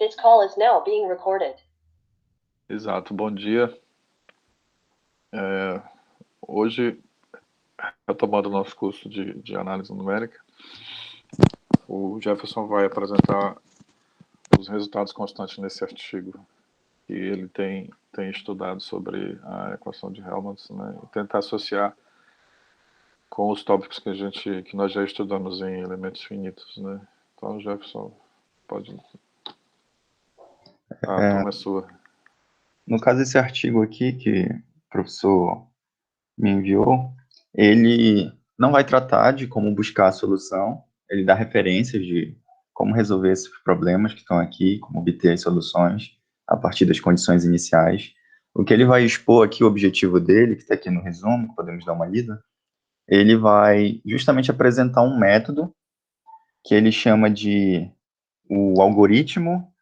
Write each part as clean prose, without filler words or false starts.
This call is now being recorded. Exato, bom dia. Hoje, retomando o nosso curso de análise numérica, o Jefferson vai apresentar os resultados constantes nesse artigo que ele tem estudado sobre a equação de Helmholtz, né, e tentar associar com os tópicos que nós já estudamos em elementos finitos, né. Então, Jefferson, pode... A turma é sua. No caso, esse artigo aqui que o professor me enviou, ele não vai tratar de como buscar a solução, ele dá referências de como resolver esses problemas que estão aqui, como obter as soluções a partir das condições iniciais. O que ele vai expor aqui, o objetivo dele, que está aqui no resumo, que podemos dar uma lida, ele vai justamente apresentar um método que ele chama de o algoritmo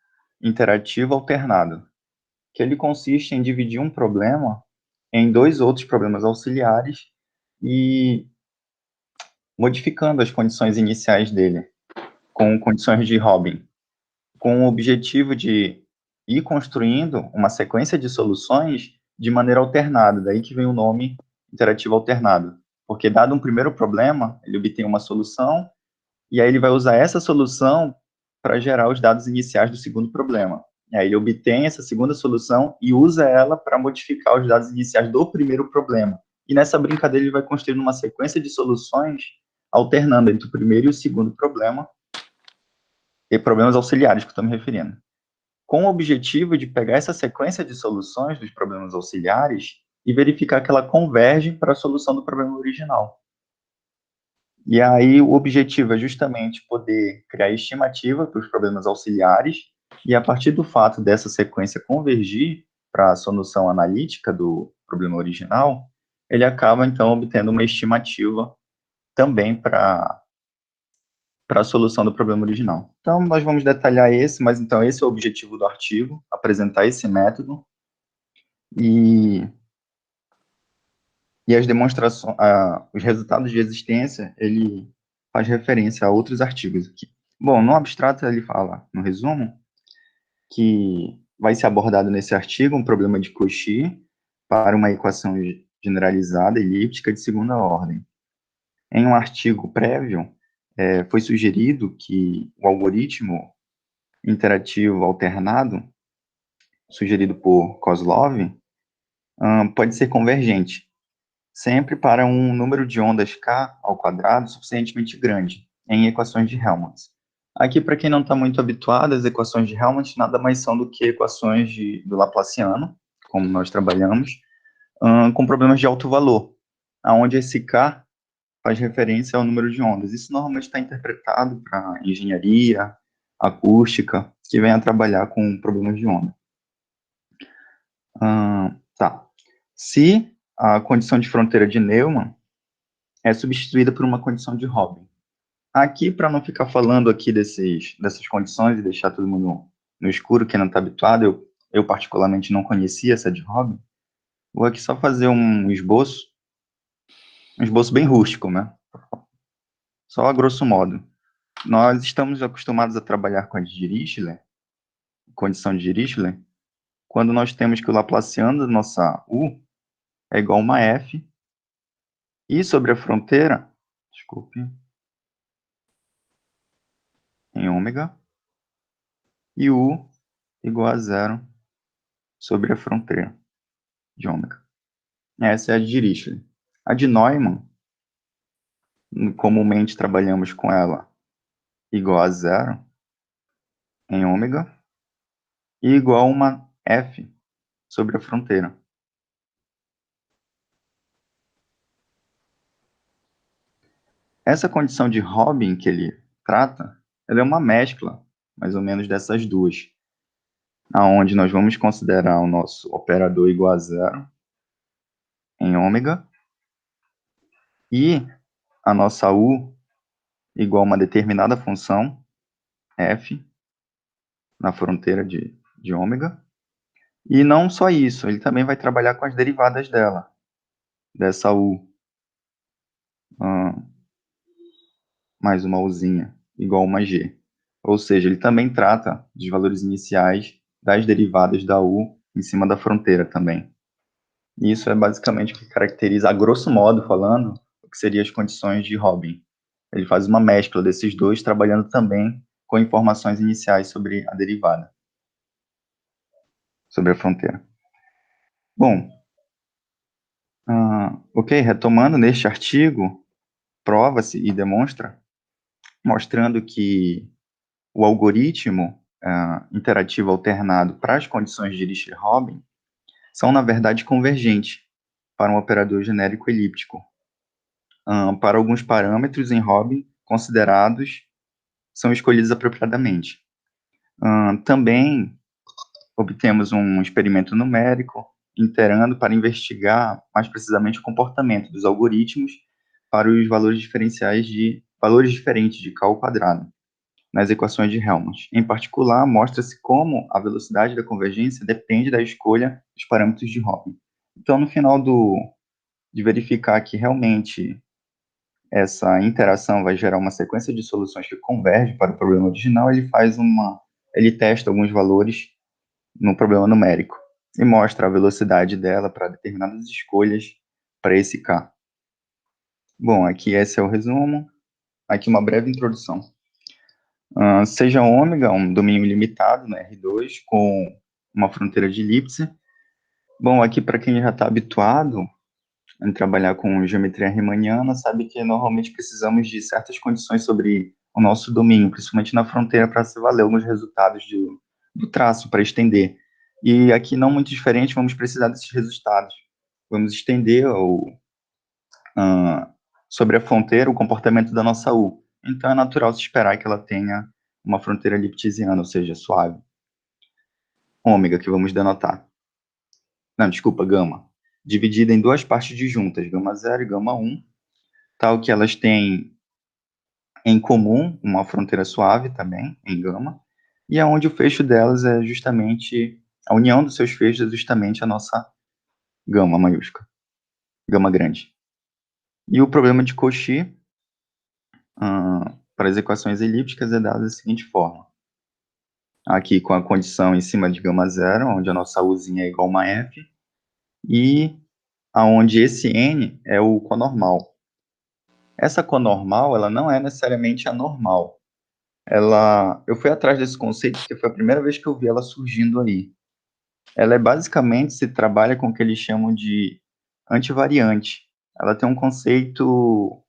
interativo alternado, que ele consiste em dividir um problema em dois outros problemas auxiliares e modificando as condições iniciais dele, com condições de Robin, com o objetivo de ir construindo uma sequência de soluções de maneira alternada, daí que vem o nome interativo alternado, porque dado um primeiro problema, ele obtém uma solução, e aí ele vai usar essa solução para gerar os dados iniciais do segundo problema. E aí ele obtém essa segunda solução e usa ela para modificar os dados iniciais do primeiro problema. E nessa brincadeira ele vai construindo uma sequência de soluções alternando entre o primeiro e o segundo problema, e problemas auxiliares que eu estou me referindo, com o objetivo de pegar essa sequência de soluções dos problemas auxiliares e verificar que ela converge para a solução do problema original. E aí o objetivo é justamente poder criar estimativa para os problemas auxiliares, e a partir do fato dessa sequência convergir para a solução analítica do problema original, ele acaba, então, obtendo uma estimativa também para a solução do problema original. Então, nós vamos detalhar esse, mas então esse é o objetivo do artigo, apresentar esse método, e as demonstrações, os resultados de existência, ele faz referência a outros artigos aqui. Bom, no abstrato ele fala, no resumo, que vai ser abordado nesse artigo um problema de Cauchy para uma equação generalizada elíptica de segunda ordem. Em um artigo prévio, foi sugerido que o algoritmo interativo alternado, sugerido por Kozlov, pode ser convergente, sempre para um número de ondas k ao quadrado suficientemente grande, em equações de Helmholtz. Aqui, para quem não está muito habituado, as equações de Helmholtz nada mais são do que equações do Laplaciano, como nós trabalhamos, com problemas de alto valor, onde esse k faz referência ao número de ondas. Isso normalmente está interpretado para engenharia, acústica, que vem a trabalhar com problemas de onda. Tá. Se a condição de fronteira de Neumann é substituída por uma condição de Robin. Aqui, para não ficar falando aqui dessas condições e deixar todo mundo no escuro, quem não está habituado, eu particularmente não conhecia essa de Robin, vou aqui só fazer um esboço bem rústico, né? Só a grosso modo. Nós estamos acostumados a trabalhar com a de Dirichlet, condição de Dirichlet, quando nós temos que o Laplaciano da nossa U é igual a uma F, e sobre a fronteira, desculpe, em ômega, e U igual a zero sobre a fronteira de ômega. Essa é a de Dirichlet. A de Neumann, comumente trabalhamos com ela igual a zero em ômega, e igual a uma F sobre a fronteira. Essa condição de Robin que ele trata, ela é uma mescla, mais ou menos, dessas duas, aonde nós vamos considerar o nosso operador igual a zero em ômega, e a nossa U igual a uma determinada função, f, na fronteira de ômega. E não só isso, ele também vai trabalhar com as derivadas dela, dessa U, mais uma Uzinha, igual a uma G. Ou seja, ele também trata dos valores iniciais das derivadas da U em cima da fronteira também. E isso é basicamente o que caracteriza, a grosso modo falando, o que seriam as condições de Robin. Ele faz uma mescla desses dois, trabalhando também com informações iniciais sobre a derivada, sobre a fronteira. Bom, ok, retomando neste artigo, prova-se e demonstra, mostrando que o algoritmo interativo alternado para as condições de Dirichlet-Robin são, na verdade, convergentes para um operador genérico elíptico. Para alguns parâmetros em Robin considerados, são escolhidos apropriadamente. Também obtemos um experimento numérico iterando para investigar mais precisamente o comportamento dos algoritmos para os valores diferenciais de valores diferentes de K ao quadrado nas equações de Helmholtz. Em particular, mostra-se como a velocidade da convergência depende da escolha dos parâmetros de Robin. Então, no final de verificar que realmente essa interação vai gerar uma sequência de soluções que convergem para o problema original, ele testa alguns valores no problema numérico e mostra a velocidade dela para determinadas escolhas para esse K. Bom, aqui esse é o resumo. Aqui uma breve introdução. Seja ômega um domínio limitado, né, R2, com uma fronteira de elipse. Bom, aqui para quem já está habituado em trabalhar com geometria riemanniana, sabe que normalmente precisamos de certas condições sobre o nosso domínio, principalmente na fronteira, para se valer alguns resultados do traço, para estender. E aqui, não muito diferente, vamos precisar desses resultados. Vamos estender sobre a fronteira o comportamento da nossa U. Então, é natural se esperar que ela tenha uma fronteira liptesiana, ou seja, suave. Ômega, que vamos denotar. Não, desculpa, gama. Dividida em duas partes disjuntas, gama 0 e gama 1, tal que elas têm em comum uma fronteira suave também, em gama, e aonde o fecho delas é justamente, a união dos seus fechos é justamente a nossa gama maiúscula, gama grande. E o problema de Cauchy, para as equações elípticas, é dado da seguinte forma. Aqui com a condição em cima de gama 0, onde a nossa Uzinha é igual a uma F, e aonde esse N é o conormal. Essa conormal, ela não é necessariamente anormal. Eu fui atrás desse conceito porque foi a primeira vez que eu vi ela surgindo aí. Ela é basicamente, se trabalha com o que eles chamam de antivariante. Ela tem um conceito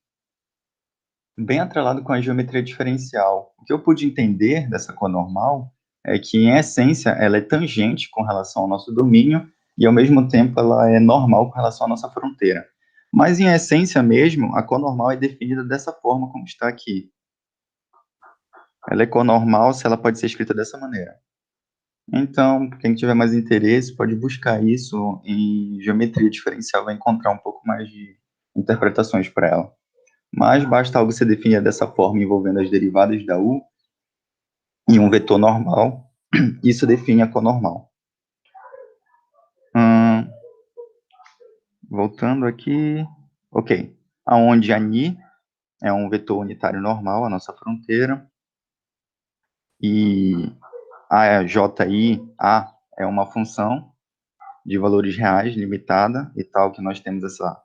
bem atrelado com a geometria diferencial. O que eu pude entender dessa conormal é que, em essência, ela é tangente com relação ao nosso domínio e, ao mesmo tempo, ela é normal com relação à nossa fronteira. Mas, em essência mesmo, a conormal é definida dessa forma como está aqui. Ela é conormal se ela pode ser escrita dessa maneira. Então, quem tiver mais interesse pode buscar isso em geometria diferencial, vai encontrar um pouco mais de interpretações para ela. Mas basta algo ser definido dessa forma envolvendo as derivadas da U e um vetor normal, isso define a conormal. Voltando aqui, ok. Aonde a Ni é um vetor unitário normal, a nossa fronteira, e a JI, A, é uma função de valores reais, limitada, e tal, que nós temos essa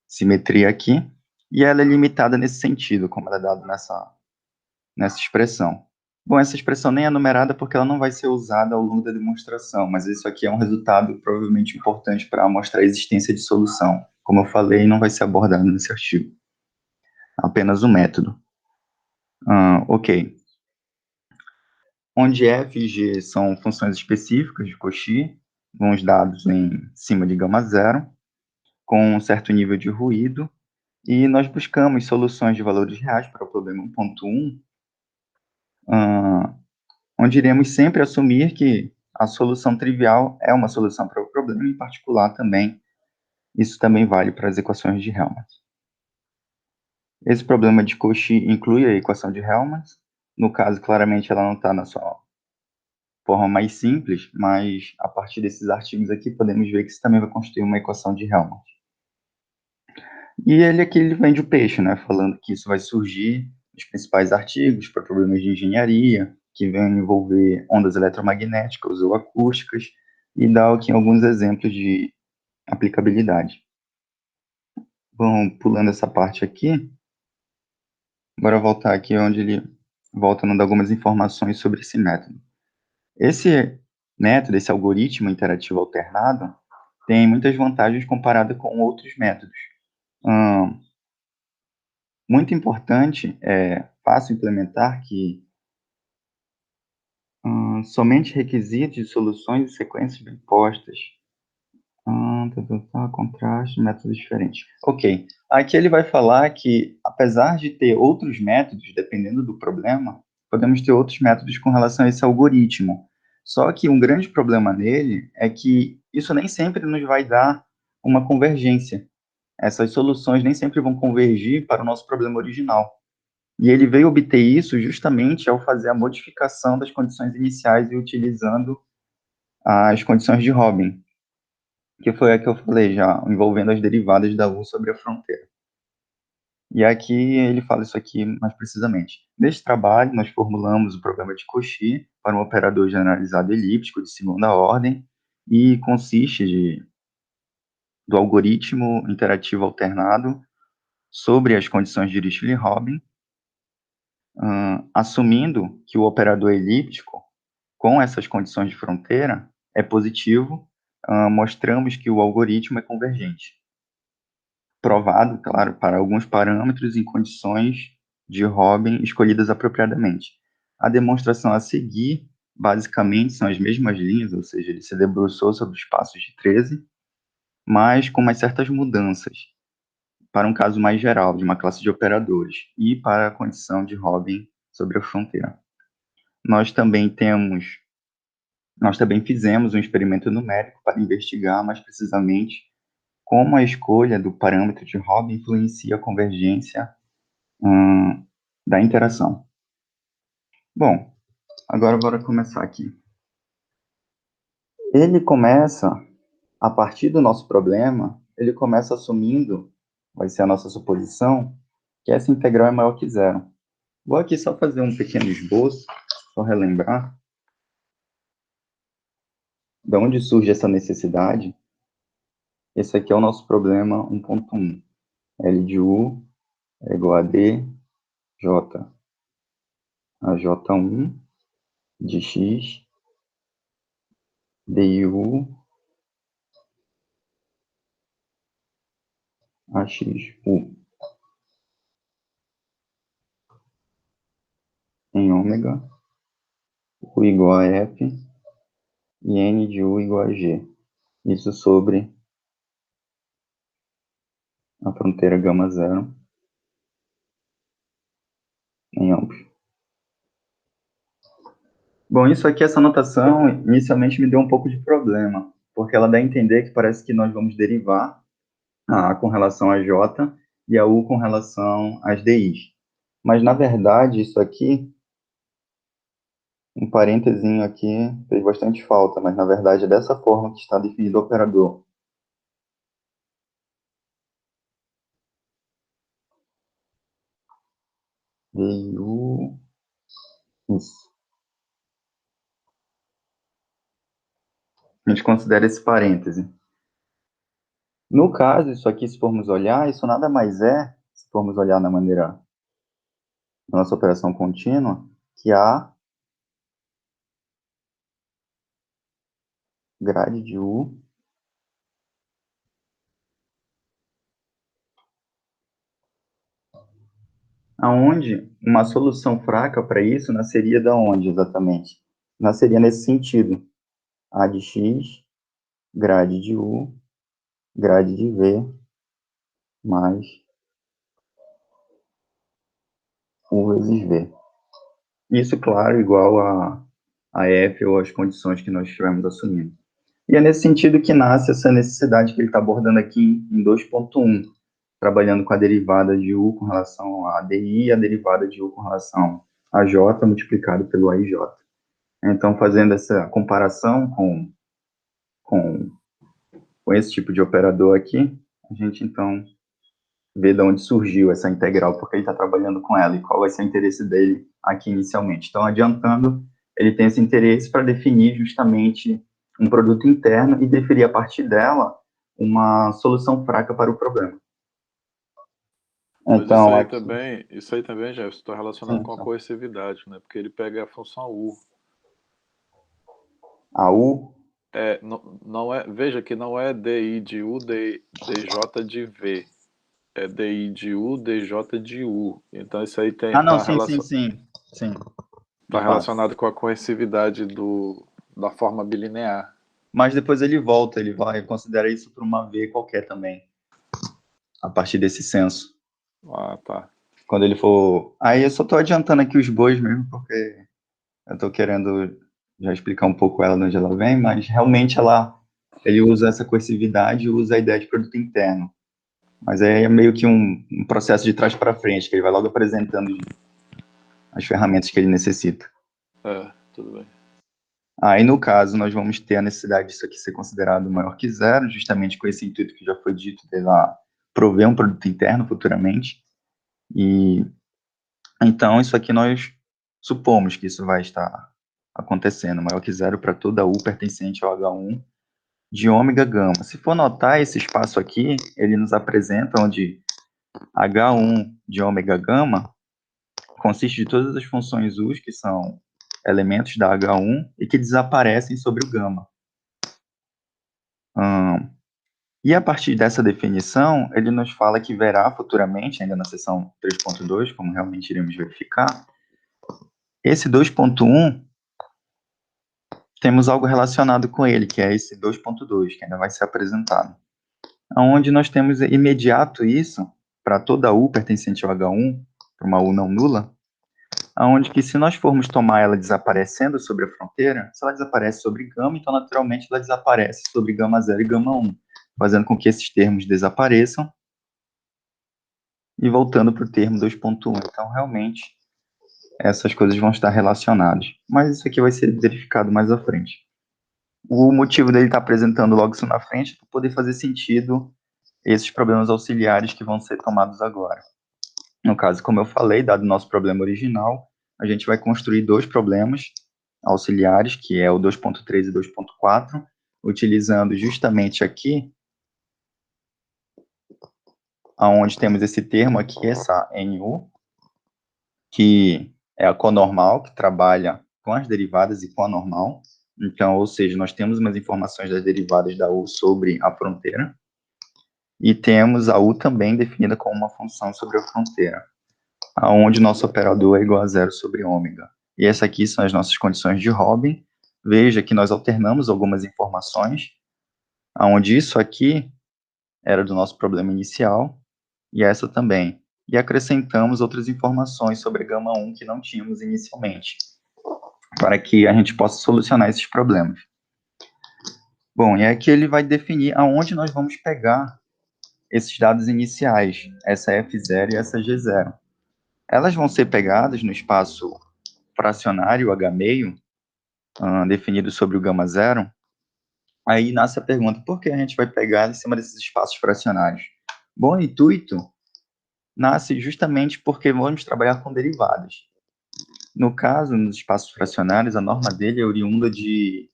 simetria aqui, e ela é limitada nesse sentido, como ela é dado nessa expressão. Bom, essa expressão nem é numerada porque ela não vai ser usada ao longo da demonstração, mas isso aqui é um resultado provavelmente importante para mostrar a existência de solução. Como eu falei, não vai ser abordado nesse artigo. Apenas o método. Ok. Onde f e g são funções específicas de Cauchy, uns dados em cima de gama zero, com um certo nível de ruído, e nós buscamos soluções de valores reais para o problema 1.1, onde iremos sempre assumir que a solução trivial é uma solução para o problema, em particular também, isso também vale para as equações de Helmholtz. Esse problema de Cauchy inclui a equação de Helmholtz, no caso, claramente, ela não está na sua forma mais simples, mas a partir desses artigos aqui, podemos ver que isso também vai construir uma equação de Helmholtz. E ele aqui, ele vende o peixe, né, falando que isso vai surgir os principais artigos para problemas de engenharia, que vão envolver ondas eletromagnéticas ou acústicas, e dá aqui alguns exemplos de aplicabilidade. Vamos pulando essa parte aqui. Bora voltar aqui onde ele volta dando algumas informações sobre esse método. Esse método, esse algoritmo interativo alternado, tem muitas vantagens comparado com outros métodos. Muito importante, é fácil implementar, que somente requisitos de soluções e sequências bem postas. Contraste, métodos diferentes. Ok. Aqui ele vai falar que, apesar de ter outros métodos, dependendo do problema, podemos ter outros métodos com relação a esse algoritmo. Só que um grande problema nele é que isso nem sempre nos vai dar uma convergência. Essas soluções nem sempre vão convergir para o nosso problema original. E ele veio obter isso justamente ao fazer a modificação das condições iniciais e utilizando as condições de Robin, que foi a que eu falei já, envolvendo as derivadas da U sobre a fronteira. E aqui ele fala isso aqui mais precisamente. Neste trabalho, nós formulamos o problema de Cauchy para um operador generalizado elíptico de segunda ordem e consiste do algoritmo interativo alternado sobre as condições de Dirichlet-Robin, assumindo que o operador elíptico, com essas condições de fronteira, é positivo, mostramos que o algoritmo é convergente. Provado, claro, para alguns parâmetros em condições de Robin escolhidas apropriadamente. A demonstração a seguir, basicamente, são as mesmas linhas, ou seja, ele se debruçou sobre os passos de 13, mas com umas certas mudanças, para um caso mais geral, de uma classe de operadores, e para a condição de Robin sobre a fronteira. Nós também fizemos um experimento numérico para investigar mais precisamente como a escolha do parâmetro de Robin influencia a convergência da interação. Bom, agora bora começar aqui. Ele começa, a partir do nosso problema, ele começa assumindo, vai ser a nossa suposição, que essa integral é maior que zero. Vou aqui só fazer um pequeno esboço, só relembrar de onde surge essa necessidade. Esse aqui é o nosso problema 1.1. L de U é igual a D, J, a J1 de X, DU a X, U, em ômega, U igual a F, e N de U igual a G. Isso sobre a fronteira gama zero em ambos. Bom, isso aqui, essa notação, inicialmente me deu um pouco de problema, porque ela dá a entender que parece que nós vamos derivar a A com relação a J e a U com relação às DIs. Mas, na verdade, isso aqui, um parênteses aqui, fez bastante falta, mas, na verdade, é dessa forma que está definido o operador. DU, isso. A gente considera esse parêntese. No caso, isso aqui, se formos olhar, isso nada mais é, se formos olhar na maneira da nossa operação contínua, que A grade de U aonde uma solução fraca para isso nasceria da onde exatamente? Nasceria nesse sentido. A de X, grade de U, grade de V, mais U vezes V. Isso, claro, igual a F ou as condições que nós estivemos assumindo. E é nesse sentido que nasce essa necessidade que ele está abordando aqui em 2.1, trabalhando com a derivada de U com relação a DI e a derivada de U com relação a J multiplicado pelo AIJ. Então, fazendo essa comparação com esse tipo de operador aqui, a gente, então, ver de onde surgiu essa integral, porque ele está trabalhando com ela e qual vai ser o interesse dele aqui inicialmente. Então, adiantando, ele tem esse interesse para definir justamente um produto interno e definir a partir dela uma solução fraca para o problema. Mas Então, aqui, isso aí também, Jefferson, está relacionado sim, com a coercividade, né? Porque ele pega a função U. a U, Não é, veja que não é DI de U, DJ de V. É DI de U, DJ de U. Então isso aí não, sim, tá de fato. relacionado com a coercividade da forma bilinear. Mas depois ele volta, ele vai considerar isso para uma V qualquer também, a partir desse senso. Ah, tá. Quando ele for... Aí eu só estou adiantando aqui os bois mesmo, porque eu estou querendo já explicar um pouco ela de onde ela vem, mas realmente ele usa essa coercividade e usa a ideia de produto interno. Mas é meio que um processo de trás para frente, que ele vai logo apresentando as ferramentas que ele necessita. Tudo bem. Aí, no caso, nós vamos ter a necessidade disso aqui ser considerado maior que zero, justamente com esse intuito que já foi dito, de lá prover um produto interno futuramente. E então, isso aqui nós supomos que isso vai estar acontecendo, maior que zero para toda U pertencente ao H1 de ômega gama. Se for notar esse espaço aqui, ele nos apresenta onde H1 de ômega gama consiste de todas as funções U, que são elementos da H1 e que desaparecem sobre o gama. E a partir dessa definição, ele nos fala que verá futuramente, ainda na seção 3.2, como realmente iremos verificar, esse 2.1, temos algo relacionado com ele, que é esse 2.2, que ainda vai ser apresentado. Onde nós temos imediato isso, para toda U pertencente ao H1, para uma U não nula, onde que se nós formos tomar ela desaparecendo sobre a fronteira, se ela desaparece sobre gama, então naturalmente ela desaparece sobre gama 0 e gama 1, fazendo com que esses termos desapareçam e voltando para o termo 2.1. Então, realmente, essas coisas vão estar relacionadas. Mas isso aqui vai ser verificado mais à frente. O motivo dele estar apresentando logo isso na frente é para poder fazer sentido esses problemas auxiliares que vão ser tomados agora. No caso, como eu falei, dado o nosso problema original, a gente vai construir dois problemas auxiliares, que é o 2.3 e 2.4, utilizando justamente aqui, onde temos esse termo aqui, essa NU, que é a conormal, que trabalha com as derivadas e com a normal. Então, ou seja, nós temos umas informações das derivadas da U sobre a fronteira, e temos a U também definida como uma função sobre a fronteira, onde nosso operador é igual a zero sobre ômega. E essas aqui são as nossas condições de Robin. Veja que nós alternamos algumas informações, onde isso aqui era do nosso problema inicial, e essa também. E acrescentamos outras informações sobre gama 1 que não tínhamos inicialmente, para que a gente possa solucionar esses problemas. Bom, e aqui ele vai definir aonde nós vamos pegar esses dados iniciais, essa F0 e essa G0. Elas vão ser pegadas no espaço fracionário H meio, definido sobre o gama 0. Aí nasce a pergunta, por que a gente vai pegar em cima desses espaços fracionários? Bom, o intuito nasce justamente porque vamos trabalhar com derivadas. No caso, nos espaços fracionários, a norma dele é oriunda de...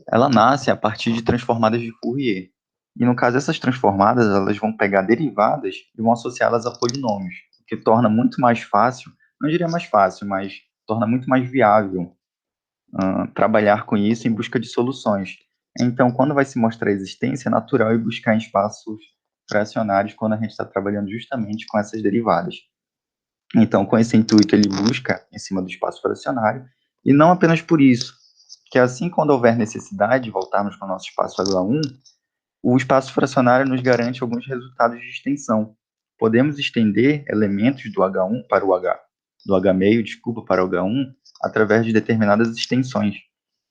Ela nasce a partir de transformadas de Fourier. E no caso, essas transformadas, elas vão pegar derivadas e vão associá-las a polinômios, o que torna muito mais fácil, não diria mais fácil, mas torna muito mais viável trabalhar com isso em busca de soluções. Então, quando vai se mostrar a existência, é natural ir buscar em espaços fracionários quando a gente está trabalhando justamente com essas derivadas. Então, com esse intuito, ele busca em cima do espaço fracionário, e não apenas por isso, que assim, quando houver necessidade de voltarmos para o nosso espaço H1, o espaço fracionário nos garante alguns resultados de extensão. Podemos estender elementos do H1 para o H, do H meio, desculpa, para o H1, através de determinadas extensões.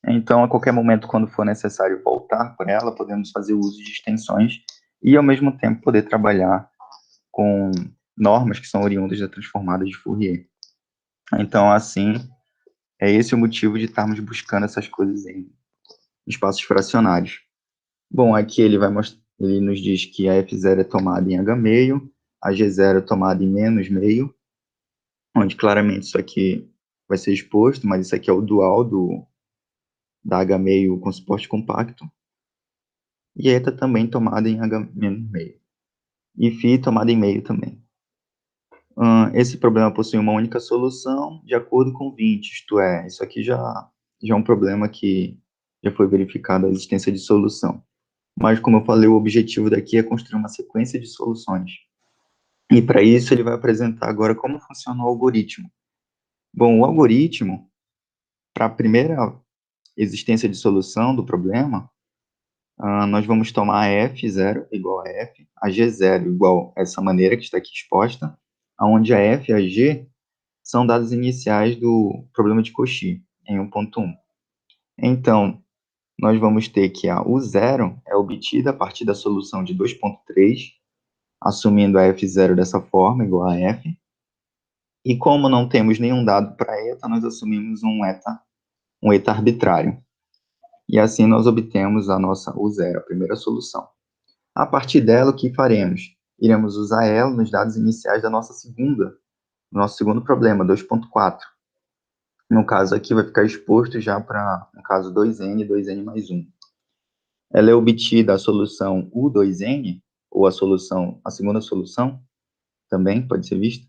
Então, a qualquer momento, quando for necessário voltar por ela, podemos fazer uso de extensões e, ao mesmo tempo, poder trabalhar com normas que são oriundas da transformada de Fourier. Então, assim, é esse o motivo de estarmos buscando essas coisas em espaços fracionários. Bom, aqui ele nos diz que a F0 é tomada em H meio, a G0 tomada em menos meio, onde claramente isso aqui vai ser exposto, mas isso aqui é o dual da H meio com suporte compacto, e eta também tomada em H menos meio, e φ tomada em meio também. Esse problema possui uma única solução de acordo com 20, isto é, isso aqui já é um problema que já foi verificado a existência de solução. Mas, como eu falei, o objetivo daqui é construir uma sequência de soluções. E, para isso, ele vai apresentar agora como funciona o algoritmo. Bom, o algoritmo, para a primeira existência de solução do problema, nós vamos tomar F0 igual a F, a G0 igual a essa maneira que está aqui exposta, onde a F e a G são dados iniciais do problema de Cauchy, em 1.1. Então, nós vamos ter que a U0 é obtida a partir da solução de 2.3, assumindo a F0 dessa forma, igual a F. E como não temos nenhum dado para eta, nós assumimos um eta arbitrário. E assim nós obtemos a nossa U0, a primeira solução. A partir dela, o que faremos? Iremos usar ela nos dados iniciais da nosso segundo problema, 2.4. No caso aqui, vai ficar exposto já para, no caso, 2n, 2n mais 1. Ela é obtida a solução U2n, ou a segunda solução, também pode ser vista,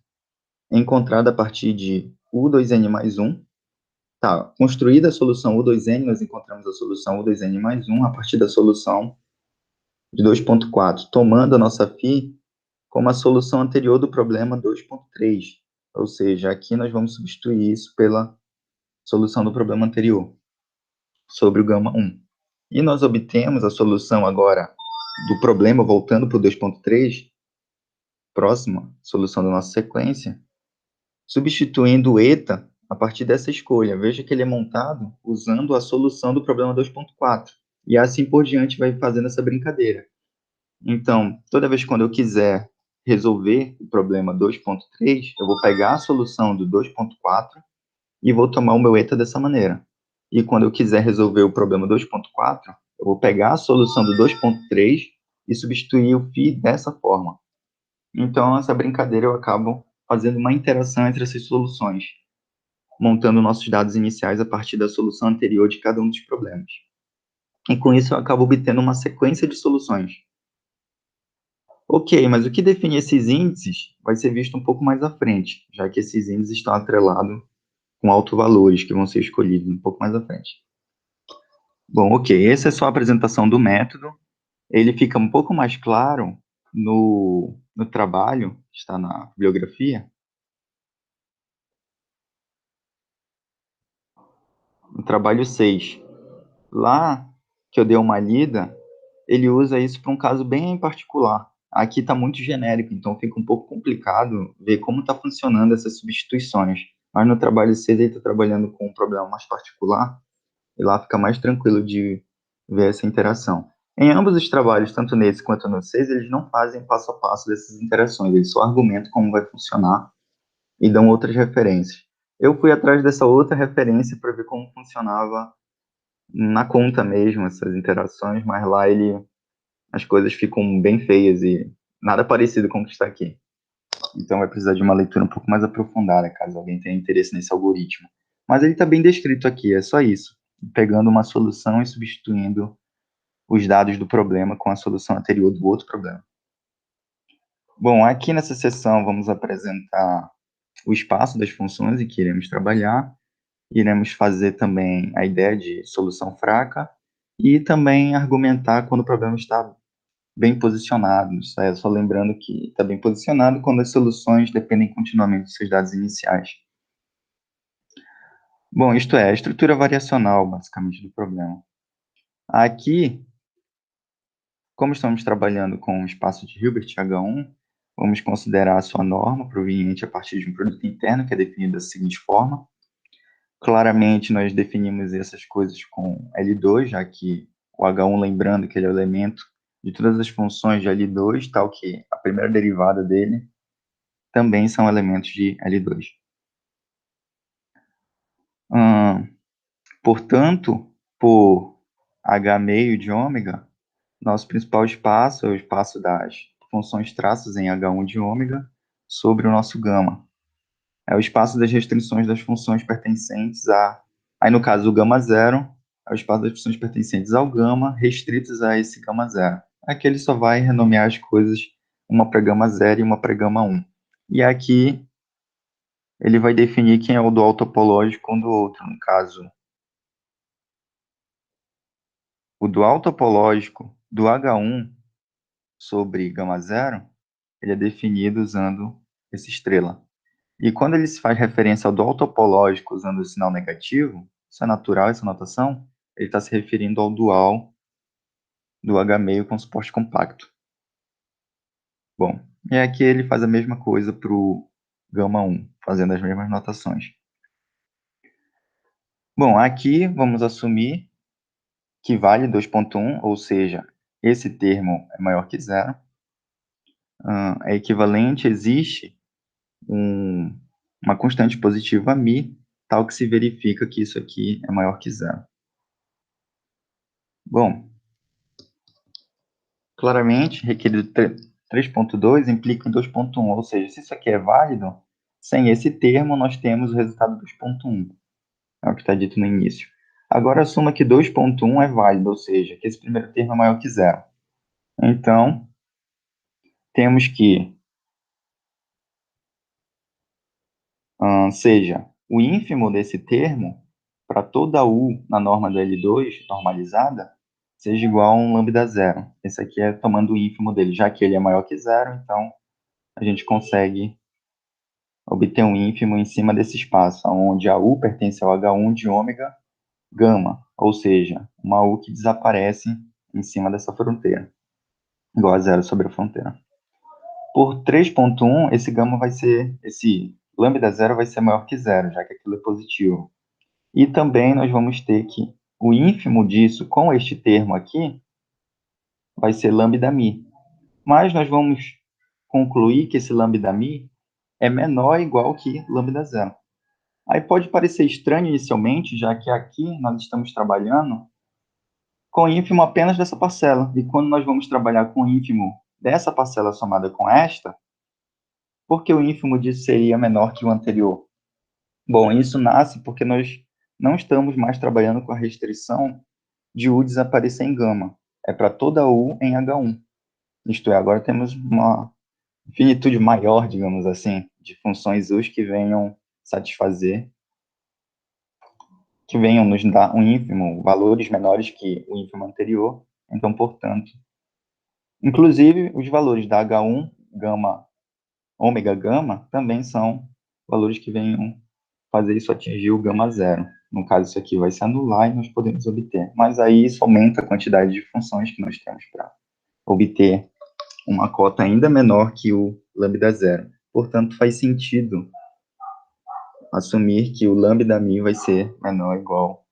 encontrada a partir de U2n mais 1. Tá, construída a solução U2n, nós encontramos a solução U2n mais 1 a partir da solução de 2.4, tomando a nossa φ como a solução anterior do problema 2.3. Ou seja, aqui nós vamos substituir isso pela solução do problema anterior, sobre o gama 1. E nós obtemos a solução agora do problema, voltando para o 2.3, próxima solução da nossa sequência, substituindo o eta a partir dessa escolha. Veja que ele é montado usando a solução do problema 2.4. E assim por diante vai fazendo essa brincadeira. Então, toda vez quando eu quiser resolver o problema 2.3, eu vou pegar a solução do 2.4 e vou tomar o meu eta dessa maneira. E quando eu quiser resolver o problema 2.4, eu vou pegar a solução do 2.3 e substituir o φ dessa forma. Então, essa brincadeira eu acabo fazendo uma interação entre essas soluções, montando nossos dados iniciais a partir da solução anterior de cada um dos problemas. E com isso eu acabo obtendo uma sequência de soluções. Ok, mas o que define esses índices vai ser visto um pouco mais à frente, já que esses índices estão atrelados com autovalores que vão ser escolhidos um pouco mais à frente. Bom, ok, essa é só a apresentação do método. Ele fica um pouco mais claro no trabalho, que está na bibliografia. No trabalho 6. Lá, que eu dei uma lida, ele usa isso para um caso bem particular. Aqui está muito genérico, então fica um pouco complicado ver como está funcionando essas substituições. Mas no trabalho 6 ele está trabalhando com um problema mais particular, e lá fica mais tranquilo de ver essa interação. Em ambos os trabalhos, tanto nesse quanto no 6, eles não fazem passo a passo dessas interações, eles só argumentam como vai funcionar e dão outras referências. Eu fui atrás dessa outra referência para ver como funcionava na conta mesmo, essas interações, mas lá as coisas ficam bem feias e nada parecido com o que está aqui. Então vai precisar de uma leitura um pouco mais aprofundada, caso alguém tenha interesse nesse algoritmo. Mas ele está bem descrito aqui, é só isso. Pegando uma solução e substituindo os dados do problema com a solução anterior do outro problema. Bom, aqui nessa seção vamos apresentar o espaço das funções em que iremos trabalhar. Iremos fazer também a ideia de solução fraca e também argumentar quando o problema está bem posicionado. Só lembrando que está bem posicionado quando as soluções dependem continuamente dos seus dados iniciais. Bom, isto é, a estrutura variacional, basicamente, do problema. Aqui, como estamos trabalhando com o espaço de Hilbert H1, vamos considerar a sua norma proveniente a partir de um produto interno, que é definido da seguinte forma. Claramente, nós definimos essas coisas com L2, já que o H1, lembrando que ele é o elemento de todas as funções de L2, tal que a primeira derivada dele também são elementos de L2. Portanto, por H meio de ômega, nosso principal espaço é o espaço das funções traços em H1 de ômega sobre o nosso gama. É o espaço das restrições das funções pertencentes a... Aí, no caso, o gama zero é o espaço das funções pertencentes ao gama, restritos a esse gama zero. Aqui ele só vai renomear as coisas, uma para gama zero e uma para gama 1. E aqui ele vai definir quem é o dual topológico um do outro. No caso, o dual topológico do H1 sobre gama zero, ele é definido usando essa estrela. E quando ele se faz referência ao dual topológico usando o sinal negativo, isso é natural, essa notação, ele está se referindo ao dual do H meio com suporte compacto. Bom, e aqui ele faz a mesma coisa para o gama 1, fazendo as mesmas notações. Bom, aqui vamos assumir que vale 2.1, ou seja, esse termo é maior que zero. É equivalente, existe uma constante positiva μ, tal que se verifica que isso aqui é maior que zero. Bom, claramente, requerido 3.2 implica em 2.1, ou seja, se isso aqui é válido, sem esse termo nós temos o resultado 2.1, é o que está dito no início. Agora assuma que 2.1 é válido, ou seja, que esse primeiro termo é maior que zero. Então, temos que seja o ínfimo desse termo, para toda U na norma da L2 normalizada, seja igual a um lambda zero. Esse aqui é tomando o ínfimo dele, já que ele é maior que zero, então a gente consegue obter um ínfimo em cima desse espaço, onde a U pertence ao H1 de ômega gama, ou seja, uma U que desaparece em cima dessa fronteira, igual a zero sobre a fronteira. Por 3.1, esse lambda zero vai ser maior que zero, já que aquilo é positivo. E também nós vamos ter que o ínfimo disso, com este termo aqui, vai ser lambda mi. Mas nós vamos concluir que esse lambda mi é menor ou igual que lambda zero. Aí pode parecer estranho inicialmente, já que aqui nós estamos trabalhando com ínfimo apenas dessa parcela. E quando nós vamos trabalhar com ínfimo dessa parcela somada com esta, por que o ínfimo disso seria menor que o anterior? Bom, isso nasce porque nós não estamos mais trabalhando com a restrição de U desaparecer em gama. É para toda U em H1. Isto é, agora temos uma finitude maior, digamos assim, de funções U que venham satisfazer, que venham nos dar um ínfimo, valores menores que o ínfimo anterior. Então, portanto, inclusive os valores da H1, gama, ômega gama, também são valores que venham fazer isso atingir o gama zero. No caso, isso aqui vai se anular e nós podemos obter. Mas aí isso aumenta a quantidade de funções que nós temos para obter uma cota ainda menor que o lambda zero. Portanto, faz sentido assumir que o lambda mi vai ser menor ou igual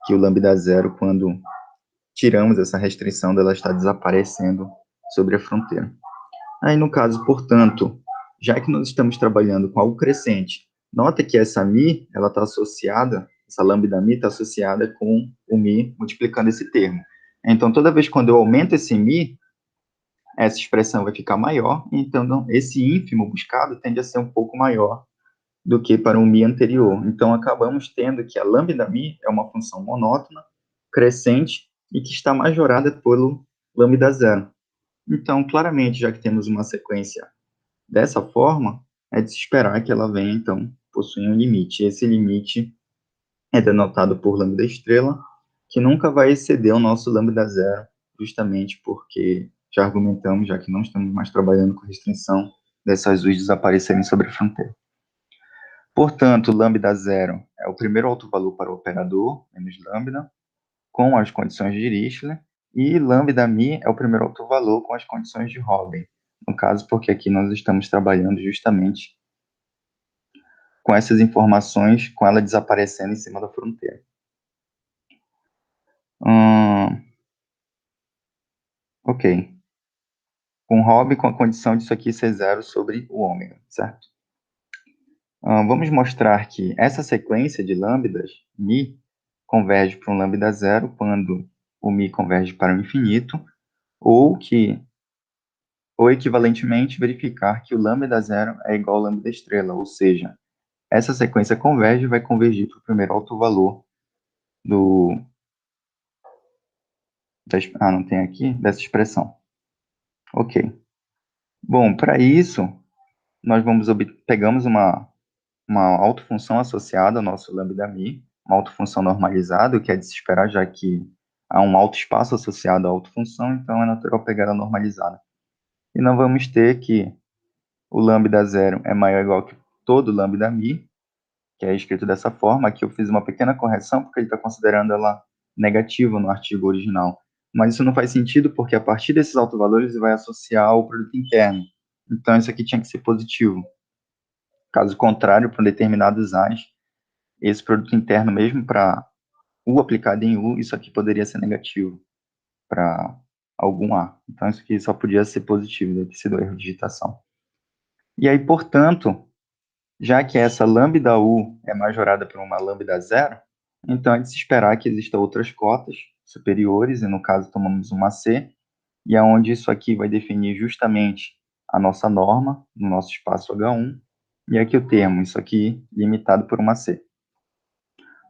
que o lambda zero quando tiramos essa restrição dela estar desaparecendo sobre a fronteira. Aí, no caso, portanto, já que nós estamos trabalhando com algo crescente, nota que essa mi, ela está associada, essa lambda mi está associada com o mi multiplicando esse termo. Então, toda vez quando eu aumento esse mi, essa expressão vai ficar maior, então esse ínfimo buscado tende a ser um pouco maior do que para um mi anterior. Então, acabamos tendo que a lambda mi é uma função monótona, crescente, e que está majorada pelo lambda zero. Então, claramente, já que temos uma sequência dessa forma, é de se esperar que ela venha, então, possuir um limite. Esse limite é denotado por lambda estrela, que nunca vai exceder o nosso lambda zero, justamente porque já argumentamos, já que não estamos mais trabalhando com restrição dessas U's desaparecerem sobre a fronteira. Portanto, lambda zero é o primeiro autovalor para o operador, menos lambda, com as condições de Dirichlet, e lambda mi é o primeiro autovalor com as condições de Robin. No caso, porque aqui nós estamos trabalhando justamente com essas informações, com ela desaparecendo em cima da fronteira. Ok. Com Robin, com a condição disso aqui ser zero sobre o ômega, certo? Vamos mostrar que essa sequência de lambdas, mi, converge para um lambda zero quando o mi converge para o infinito, ou que ou equivalentemente verificar que o lambda zero é igual ao lambda estrela, ou seja, essa sequência converge e vai convergir para o primeiro autovalor do... não tem aqui? Dessa expressão. Ok. Bom, para isso, nós pegamos uma autofunção associada ao nosso lambda mi, uma autofunção normalizada, o que é de se esperar, já que há um autoespaço associado à autofunção, então é natural pegar a normalizada. E nós vamos ter que o lambda zero é maior ou igual que todo lambda mi, que é escrito dessa forma. Aqui eu fiz uma pequena correção, porque ele está considerando ela negativa no artigo original. Mas isso não faz sentido, porque a partir desses autovalores ele vai associar o produto interno. Então isso aqui tinha que ser positivo. Caso contrário, para determinados A's, esse produto interno, mesmo para U aplicado em U, isso aqui poderia ser negativo para algum A. Então isso aqui só podia ser positivo, deve ter sido erro de digitação. E aí, portanto, já que essa lambda U é majorada por uma lambda zero, então é de se esperar que existam outras cotas superiores, e no caso tomamos uma C, e é onde isso aqui vai definir justamente a nossa norma, no nosso espaço H1, e aqui o termo, isso aqui limitado por uma C.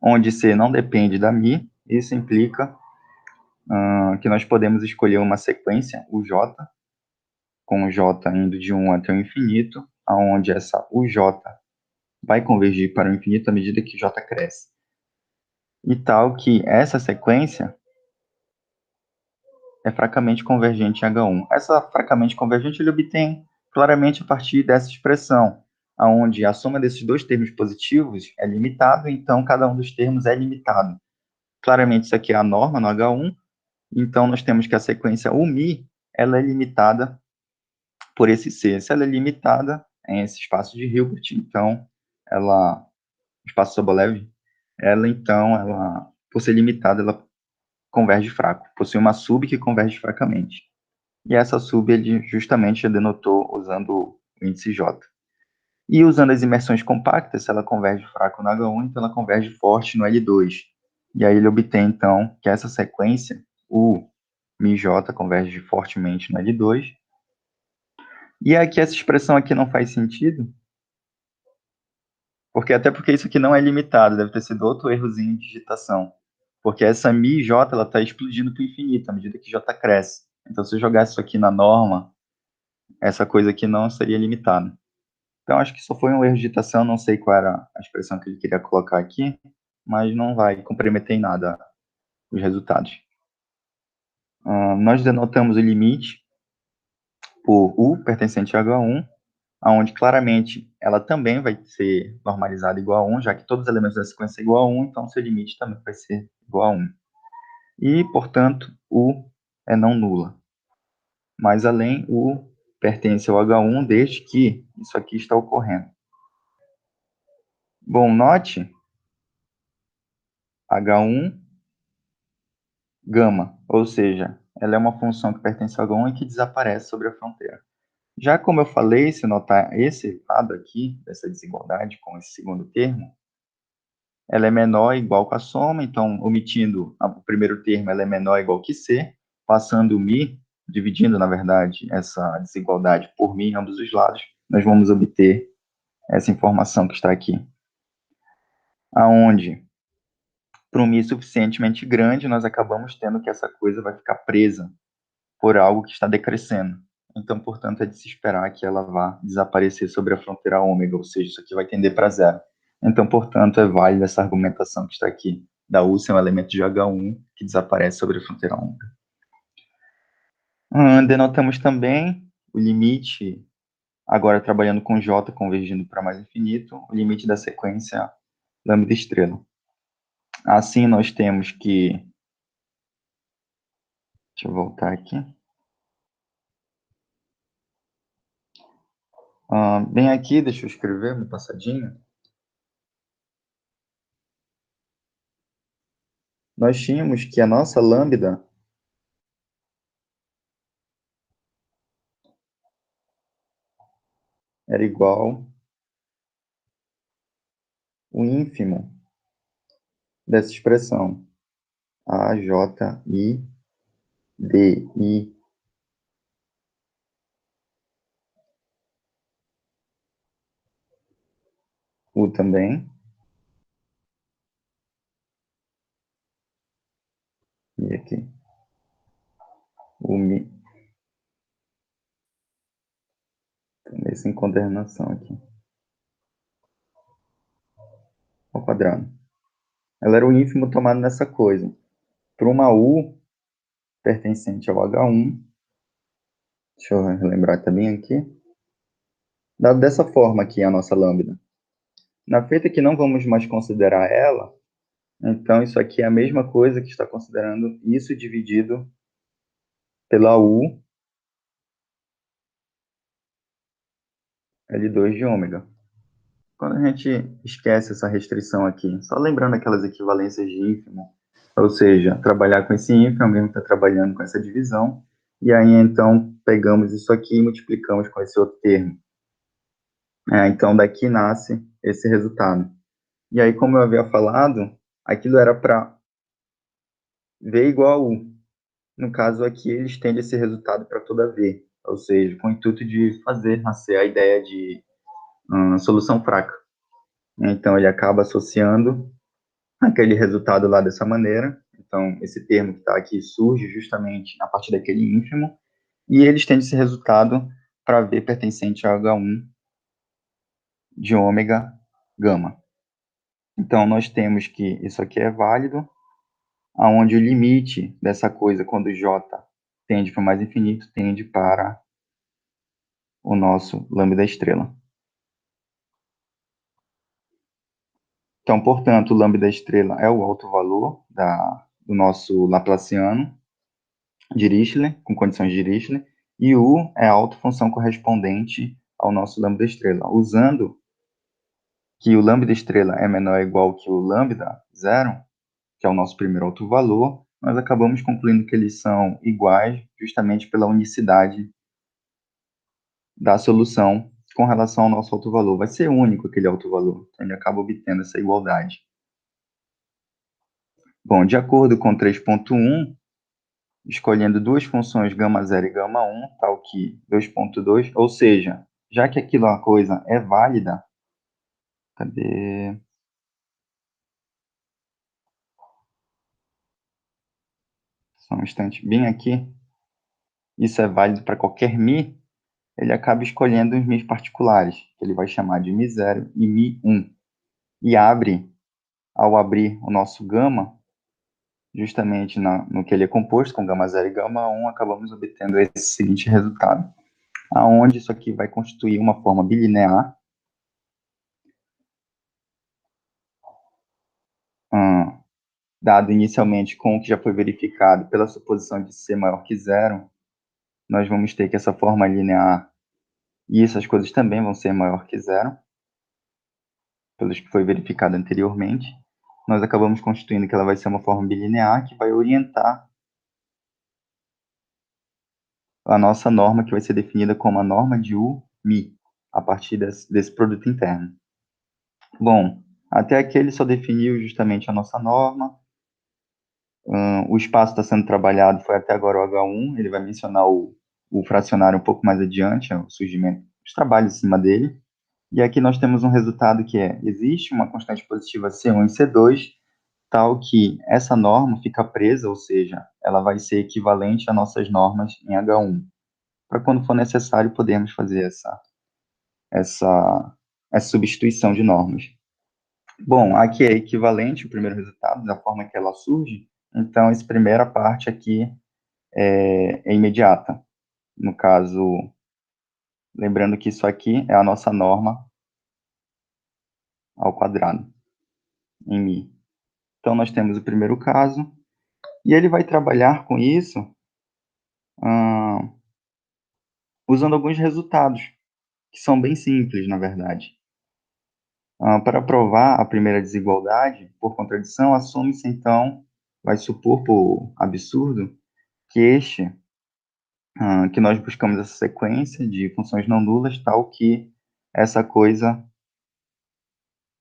Onde C não depende da Mi, isso implica que nós podemos escolher uma sequência, UJ, com o J indo de 1 até o infinito, aonde essa UJ vai convergir para o infinito à medida que J cresce. E tal que essa sequência é fracamente convergente em H1. Essa fracamente convergente ele obtém claramente a partir dessa expressão, aonde a soma desses dois termos positivos é limitado, então cada um dos termos é limitado. Claramente isso aqui é a norma no H1, então nós temos que a sequência UMI, ela é limitada por esse C. Se ela é limitada em esse espaço de Hilbert, então ela, espaço Sobolev, ela, por ser limitada, ela converge fraco. Possui uma sub que converge fracamente. E essa sub ele justamente denotou usando o índice J. E usando as imersões compactas, se ela converge fraco no H1, então ela converge forte no L2. E aí ele obtém, então, que essa sequência, o MiJ converge fortemente no L2. E aqui essa expressão aqui não faz sentido, porque isso aqui não é limitado, deve ter sido outro errozinho de digitação. Porque essa MiJ, ela está explodindo para o infinito, à medida que J cresce. Então, se eu jogasse isso aqui na norma, essa coisa aqui não seria limitada. Então, acho que só foi um erro de digitação, não sei qual era a expressão que ele queria colocar aqui, mas não vai comprometer em nada os resultados. Nós denotamos o limite por U pertencente a H1, onde claramente ela também vai ser normalizada igual a 1, já que todos os elementos da sequência são igual a 1, então seu limite também vai ser igual a 1. E, portanto, U é não nula. Mas, além, U pertence ao H1 desde que isso aqui está ocorrendo. Bom, note H1 gama, ou seja, ela é uma função que pertence ao H1 e que desaparece sobre a fronteira. Já como eu falei, se notar esse lado aqui, dessa desigualdade com esse segundo termo, ela é menor ou igual com a soma, então, omitindo o primeiro termo, ela é menor ou igual que C, passando o Mi, dividindo, na verdade, essa desigualdade por Mi em ambos os lados, nós vamos obter essa informação que está aqui. Aonde, para um Mi suficientemente grande, nós acabamos tendo que essa coisa vai ficar presa por algo que está decrescendo. Então, portanto, é de se esperar que ela vá desaparecer sobre a fronteira ômega, ou seja, isso aqui vai tender para zero. Então, portanto, é válida essa argumentação que está aqui, da U ser um elemento de H1 que desaparece sobre a fronteira ômega. Denotamos também o limite, agora trabalhando com J convergindo para mais infinito, o limite da sequência lambda estrela. Assim, nós temos que... Deixa eu voltar aqui. Bem aqui, deixa eu escrever uma passadinha. Nós tínhamos que a nossa lambda era igual o ínfimo dessa expressão, AJI DI U também. E aqui. O Mi. Também sem conterminação aqui. Ao quadrado. Ela era o ínfimo tomado nessa coisa. Para uma U pertencente ao H1, deixa eu relembrar também aqui. Dado dessa forma aqui a nossa lambda. Na feita que não vamos mais considerar ela, então isso aqui é a mesma coisa que está considerando isso dividido pela U L2 de ômega. Quando a gente esquece essa restrição aqui, só lembrando aquelas equivalências de ínfimo, ou seja, trabalhar com esse ínfimo, alguém está trabalhando com essa divisão, e aí então pegamos isso aqui e multiplicamos com esse outro termo. Então daqui nasce esse resultado. E aí, como eu havia falado, aquilo era para V igual a U. No caso aqui, ele estende esse resultado para toda V, ou seja, com o intuito de fazer nascer a ideia de solução fraca. Então, ele acaba associando aquele resultado lá dessa maneira. Então, esse termo que está aqui surge justamente a partir daquele ínfimo, e ele estende esse resultado para V pertencente a H1 de ômega gama. Então, nós temos que isso aqui é válido, aonde o limite dessa coisa, quando J tende para o mais infinito, tende para o nosso lambda estrela. Então, portanto, o lambda estrela é o alto valor do nosso Laplaciano de Dirichlet, com condições de Dirichlet, e U é a autofunção correspondente ao nosso lambda estrela. Usando que o lambda estrela é menor ou igual que o lambda zero, que é o nosso primeiro alto valor, nós acabamos concluindo que eles são iguais justamente pela unicidade da solução com relação ao nosso alto valor. Vai ser único aquele alto valor, então ele acaba obtendo essa igualdade. Bom, de acordo com 3.1, escolhendo duas funções γ0 e γ1, tal que 2.2, ou seja, já que aquilo uma coisa é válida, cadê? Só um instante, bem aqui, isso é válido para qualquer mi, ele acaba escolhendo os mi's particulares, que ele vai chamar de mi0 e mi1, e abre, ao abrir o nosso gama, justamente no que ele é composto, com γ0 e γ1, acabamos obtendo esse seguinte resultado, aonde isso aqui vai constituir uma forma bilinear, dado inicialmente com o que já foi verificado pela suposição de C maior que zero, nós vamos ter que essa forma linear e essas coisas também vão ser maior que zero, pelos que foi verificado anteriormente. Nós acabamos constituindo que ela vai ser uma forma bilinear que vai orientar a nossa norma, que vai ser definida como a norma de U-Mi, a partir desse produto interno. Bom, até aqui ele só definiu justamente a nossa norma. O espaço está sendo trabalhado, foi até agora o H1, ele vai mencionar o fracionário um pouco mais adiante, o surgimento dos trabalhos em cima dele. E aqui nós temos um resultado que existe uma constante positiva C1 e C2, tal que essa norma fica presa, ou seja, ela vai ser equivalente a nossas normas em H1, para quando for necessário podermos fazer essa substituição de normas. Bom, aqui é equivalente o primeiro resultado, da forma que ela surge, então essa primeira parte aqui é imediata. No caso, lembrando que isso aqui é a nossa norma ao quadrado, em Mi. Então, nós temos o primeiro caso, e ele vai trabalhar com isso usando alguns resultados, que são bem simples, na verdade. Para provar a primeira desigualdade, por contradição, assume-se, então, vai supor, por absurdo, que que nós buscamos essa sequência de funções não nulas, tal que essa coisa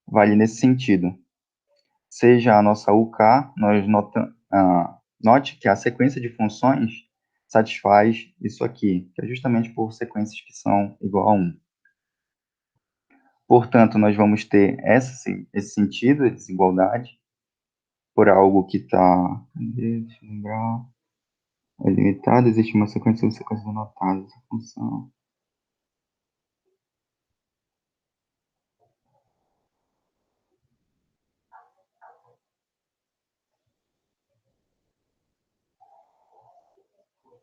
vale nesse sentido. Seja a nossa UK, nós note que a sequência de funções satisfaz isso aqui, que é justamente por sequências que são igual a 1. Portanto, nós vamos ter esse sentido, essa desigualdade, por algo que está... Deixa eu lembrar... É limitado, existe uma sequência de sequências anotadas. Essa função...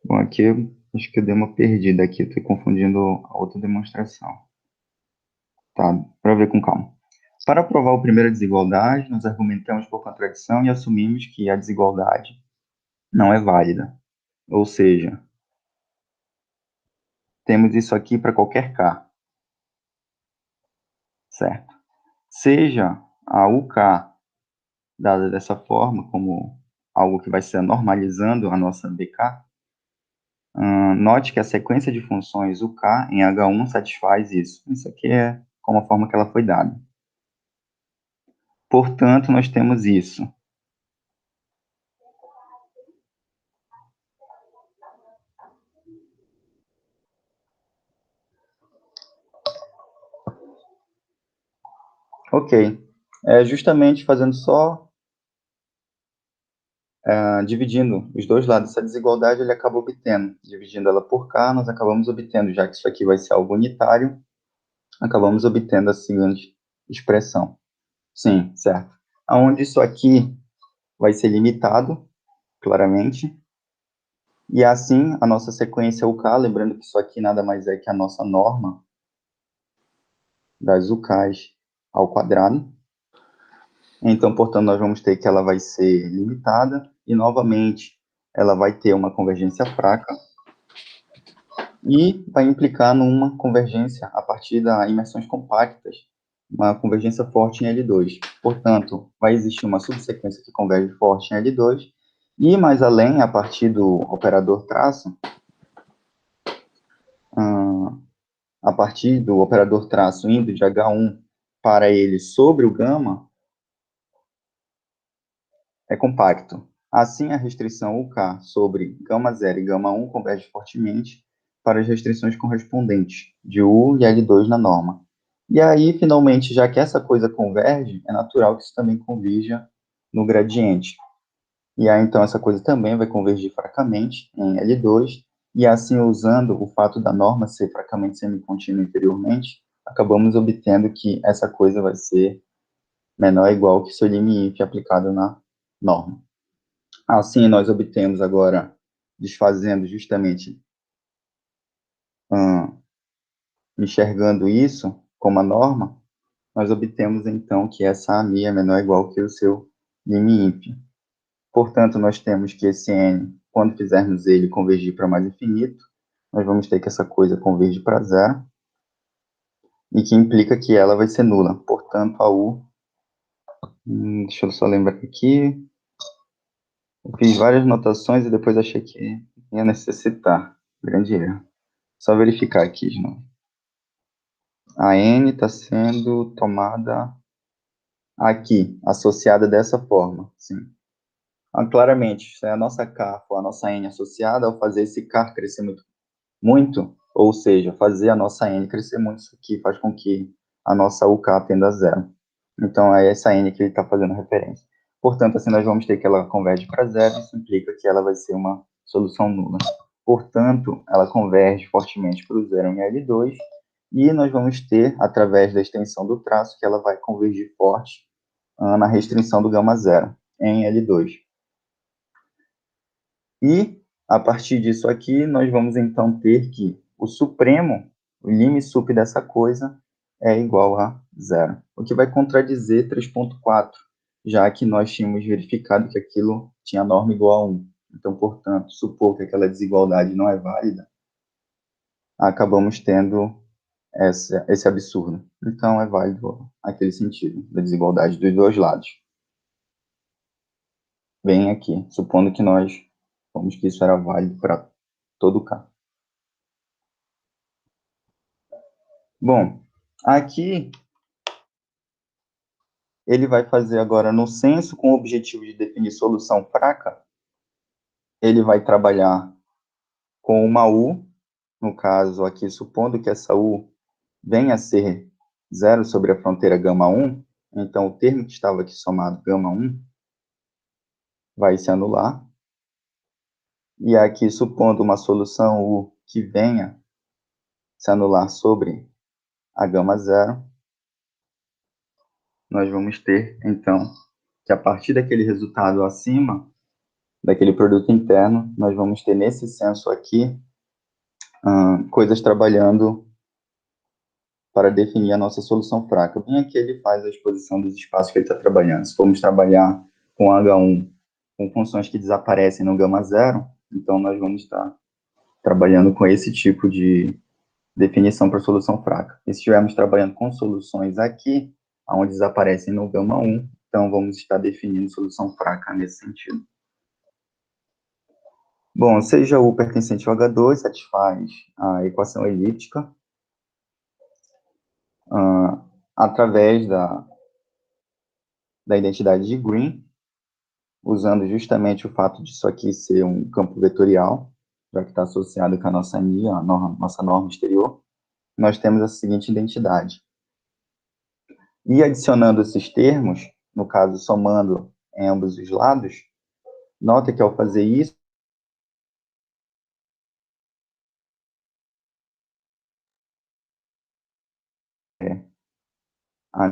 Bom, aqui eu acho que eu dei uma perdida aqui, estou confundindo a outra demonstração. Tá, para ver com calma. Para provar a primeira desigualdade, nós argumentamos por contradição e assumimos que a desigualdade não é válida. Ou seja, temos isso aqui para qualquer K, certo? Seja a UK dada dessa forma, como algo que vai ser normalizando a nossa BK, note que a sequência de funções UK em H1 satisfaz isso. Isso aqui é como a forma que ela foi dada. Portanto, nós temos isso. Ok. Justamente fazendo só, dividindo os dois lados dessa desigualdade, ele acaba obtendo. Dividindo ela por K, nós acabamos obtendo, já que isso aqui vai ser algo unitário, acabamos obtendo a seguinte expressão. Sim, certo. Onde isso aqui vai ser limitado, claramente, e assim a nossa sequência UK, lembrando que isso aqui nada mais é que a nossa norma das UKs ao quadrado. Então, portanto, nós vamos ter que ela vai ser limitada, e novamente ela vai ter uma convergência fraca, e vai implicar numa convergência a partir das imersões compactas, uma convergência forte em L2. Portanto, vai existir uma subsequência que converge forte em L2, e mais além, a partir do operador traço, a partir do operador traço indo de H1 para ele sobre o gama, é compacto. Assim, a restrição UK sobre gama 0 e gama 1 converge fortemente para as restrições correspondentes de U e L2 na norma. E aí, finalmente, já que essa coisa converge, é natural que isso também converja no gradiente. E aí, então, essa coisa também vai convergir fracamente em L2, e assim, usando o fato da norma ser fracamente semicontínua inferiormente, acabamos obtendo que essa coisa vai ser menor ou igual que seu lim aplicado na norma. Assim, nós obtemos agora, desfazendo justamente, enxergando isso como a norma, nós obtemos então que essa AMI é menor ou igual que o seu lim. Portanto, nós temos que esse N, quando fizermos ele convergir para mais infinito, nós vamos ter que essa coisa converge para zero, e que implica que ela vai ser nula. Portanto, a U, deixa eu só lembrar aqui, eu fiz várias notações e depois achei que ia necessitar. Grande erro. Só verificar aqui de novo. A N está sendo tomada aqui, associada dessa forma, sim. Claramente, se a nossa K for a nossa N associada, ao fazer esse K crescer muito, ou seja, fazer a nossa N crescer muito, isso aqui faz com que a nossa UK tenda a zero. Então, é essa N que ele está fazendo referência. Portanto, assim, nós vamos ter que ela converge para zero, isso implica que ela vai ser uma solução nula. Portanto, ela converge fortemente para o zero em L2, e nós vamos ter, através da extensão do traço, que ela vai convergir forte na restrição do gama zero em L2. E, a partir disso aqui, nós vamos então ter que o supremo, o lim sup dessa coisa, é igual a zero. O que vai contradizer 3.4, já que nós tínhamos verificado que aquilo tinha norma igual a 1. Então, portanto, supor que aquela desigualdade não é válida, acabamos tendo esse absurdo. Então, é válido aquele sentido da desigualdade dos dois lados. Bem aqui, supondo que nós fomos que isso era válido para todo o K. Bom, aqui ele vai fazer agora no censo com o objetivo de definir solução fraca. Ele vai trabalhar com uma U, no caso aqui, supondo que essa U venha a ser 0 sobre a fronteira gama 1, então o termo que estava aqui somado, gama 1, vai se anular. E aqui, supondo uma solução U que venha se anular sobre a gama 0, nós vamos ter, então, que a partir daquele resultado acima, daquele produto interno, nós vamos ter nesse censo aqui, coisas trabalhando para definir a nossa solução fraca. Bem aqui ele faz a exposição dos espaços que ele está trabalhando. Se formos trabalhar com H1, com funções que desaparecem no gama 0, então nós vamos estar trabalhando com esse tipo de definição para solução fraca. E se estivermos trabalhando com soluções aqui, onde desaparecem no gama 1, então vamos estar definindo solução fraca nesse sentido. Bom, seja U pertencente ao H2, satisfaz a equação elíptica através da identidade de Green, usando justamente o fato disso aqui ser um campo vetorial, já que está associado com a nossa NI, a nossa norma exterior, nós temos a seguinte identidade. E adicionando esses termos, no caso, somando em ambos os lados, nota que ao fazer isso, a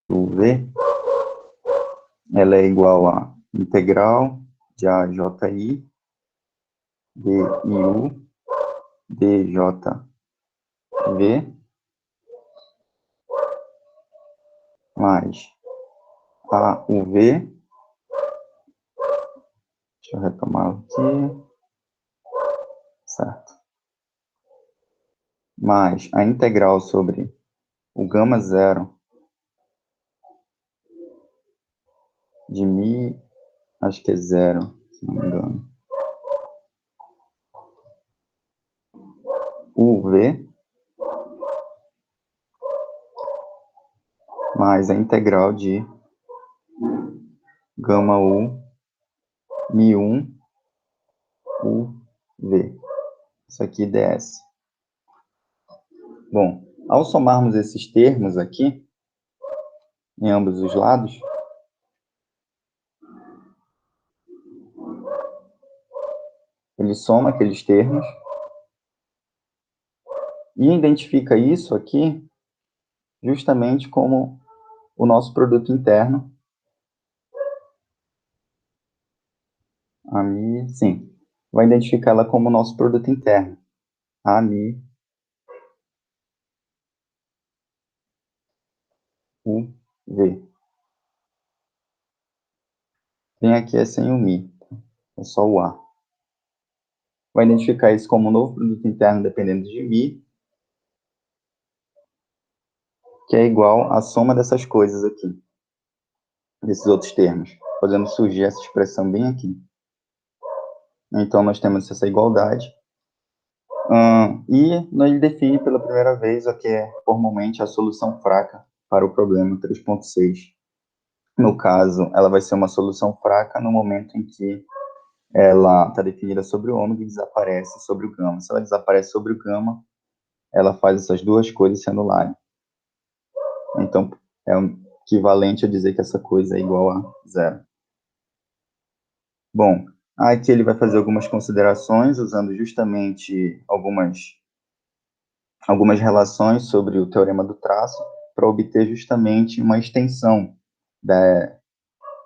V, ela é igual a integral de AJI, DIU, DJV, mais AUV, deixa eu retomar aqui, certo, mais a integral sobre o gama 0 de mi, acho que é 0, se não me engano, UV, mais a integral de gama U, mi1, UV. Isso aqui ds. Bom, ao somarmos esses termos aqui, em ambos os lados, ele soma aqueles termos e identifica isso aqui justamente como o nosso produto interno. Sim, vai identificar ela como o nosso produto interno. AMI UV. Tem aqui é sem o Mi, é só o A. Vai identificar isso como um novo produto interno dependendo de Mi, que é igual à soma dessas coisas aqui, desses outros termos, fazendo surgir essa expressão bem aqui. Então, nós temos essa igualdade, e ele define pela primeira vez o que é formalmente a solução fraca para o problema 3.6. No caso, ela vai ser uma solução fraca no momento em que ela está definida sobre o ômega e desaparece sobre o gama. Se ela desaparece sobre o gama, ela faz essas duas coisas se anularem. Então, é equivalente a dizer que essa coisa é igual a 0. Bom, aqui ele vai fazer algumas considerações, usando justamente algumas relações sobre o teorema do traço, para obter justamente uma extensão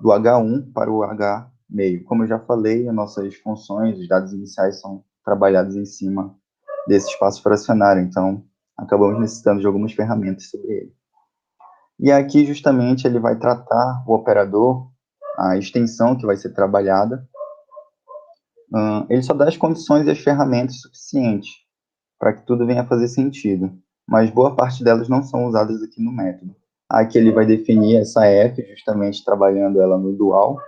do H1 para o H meio. Como eu já falei, as nossas funções, os dados iniciais são trabalhados em cima desse espaço fracionário, então acabamos necessitando de algumas ferramentas sobre ele. E aqui, justamente, ele vai tratar o operador, a extensão que vai ser trabalhada. Ele só dá as condições e as ferramentas suficientes para que tudo venha a fazer sentido, mas boa parte delas não são usadas aqui no método. Aqui ele vai definir essa f, justamente trabalhando ela no dual,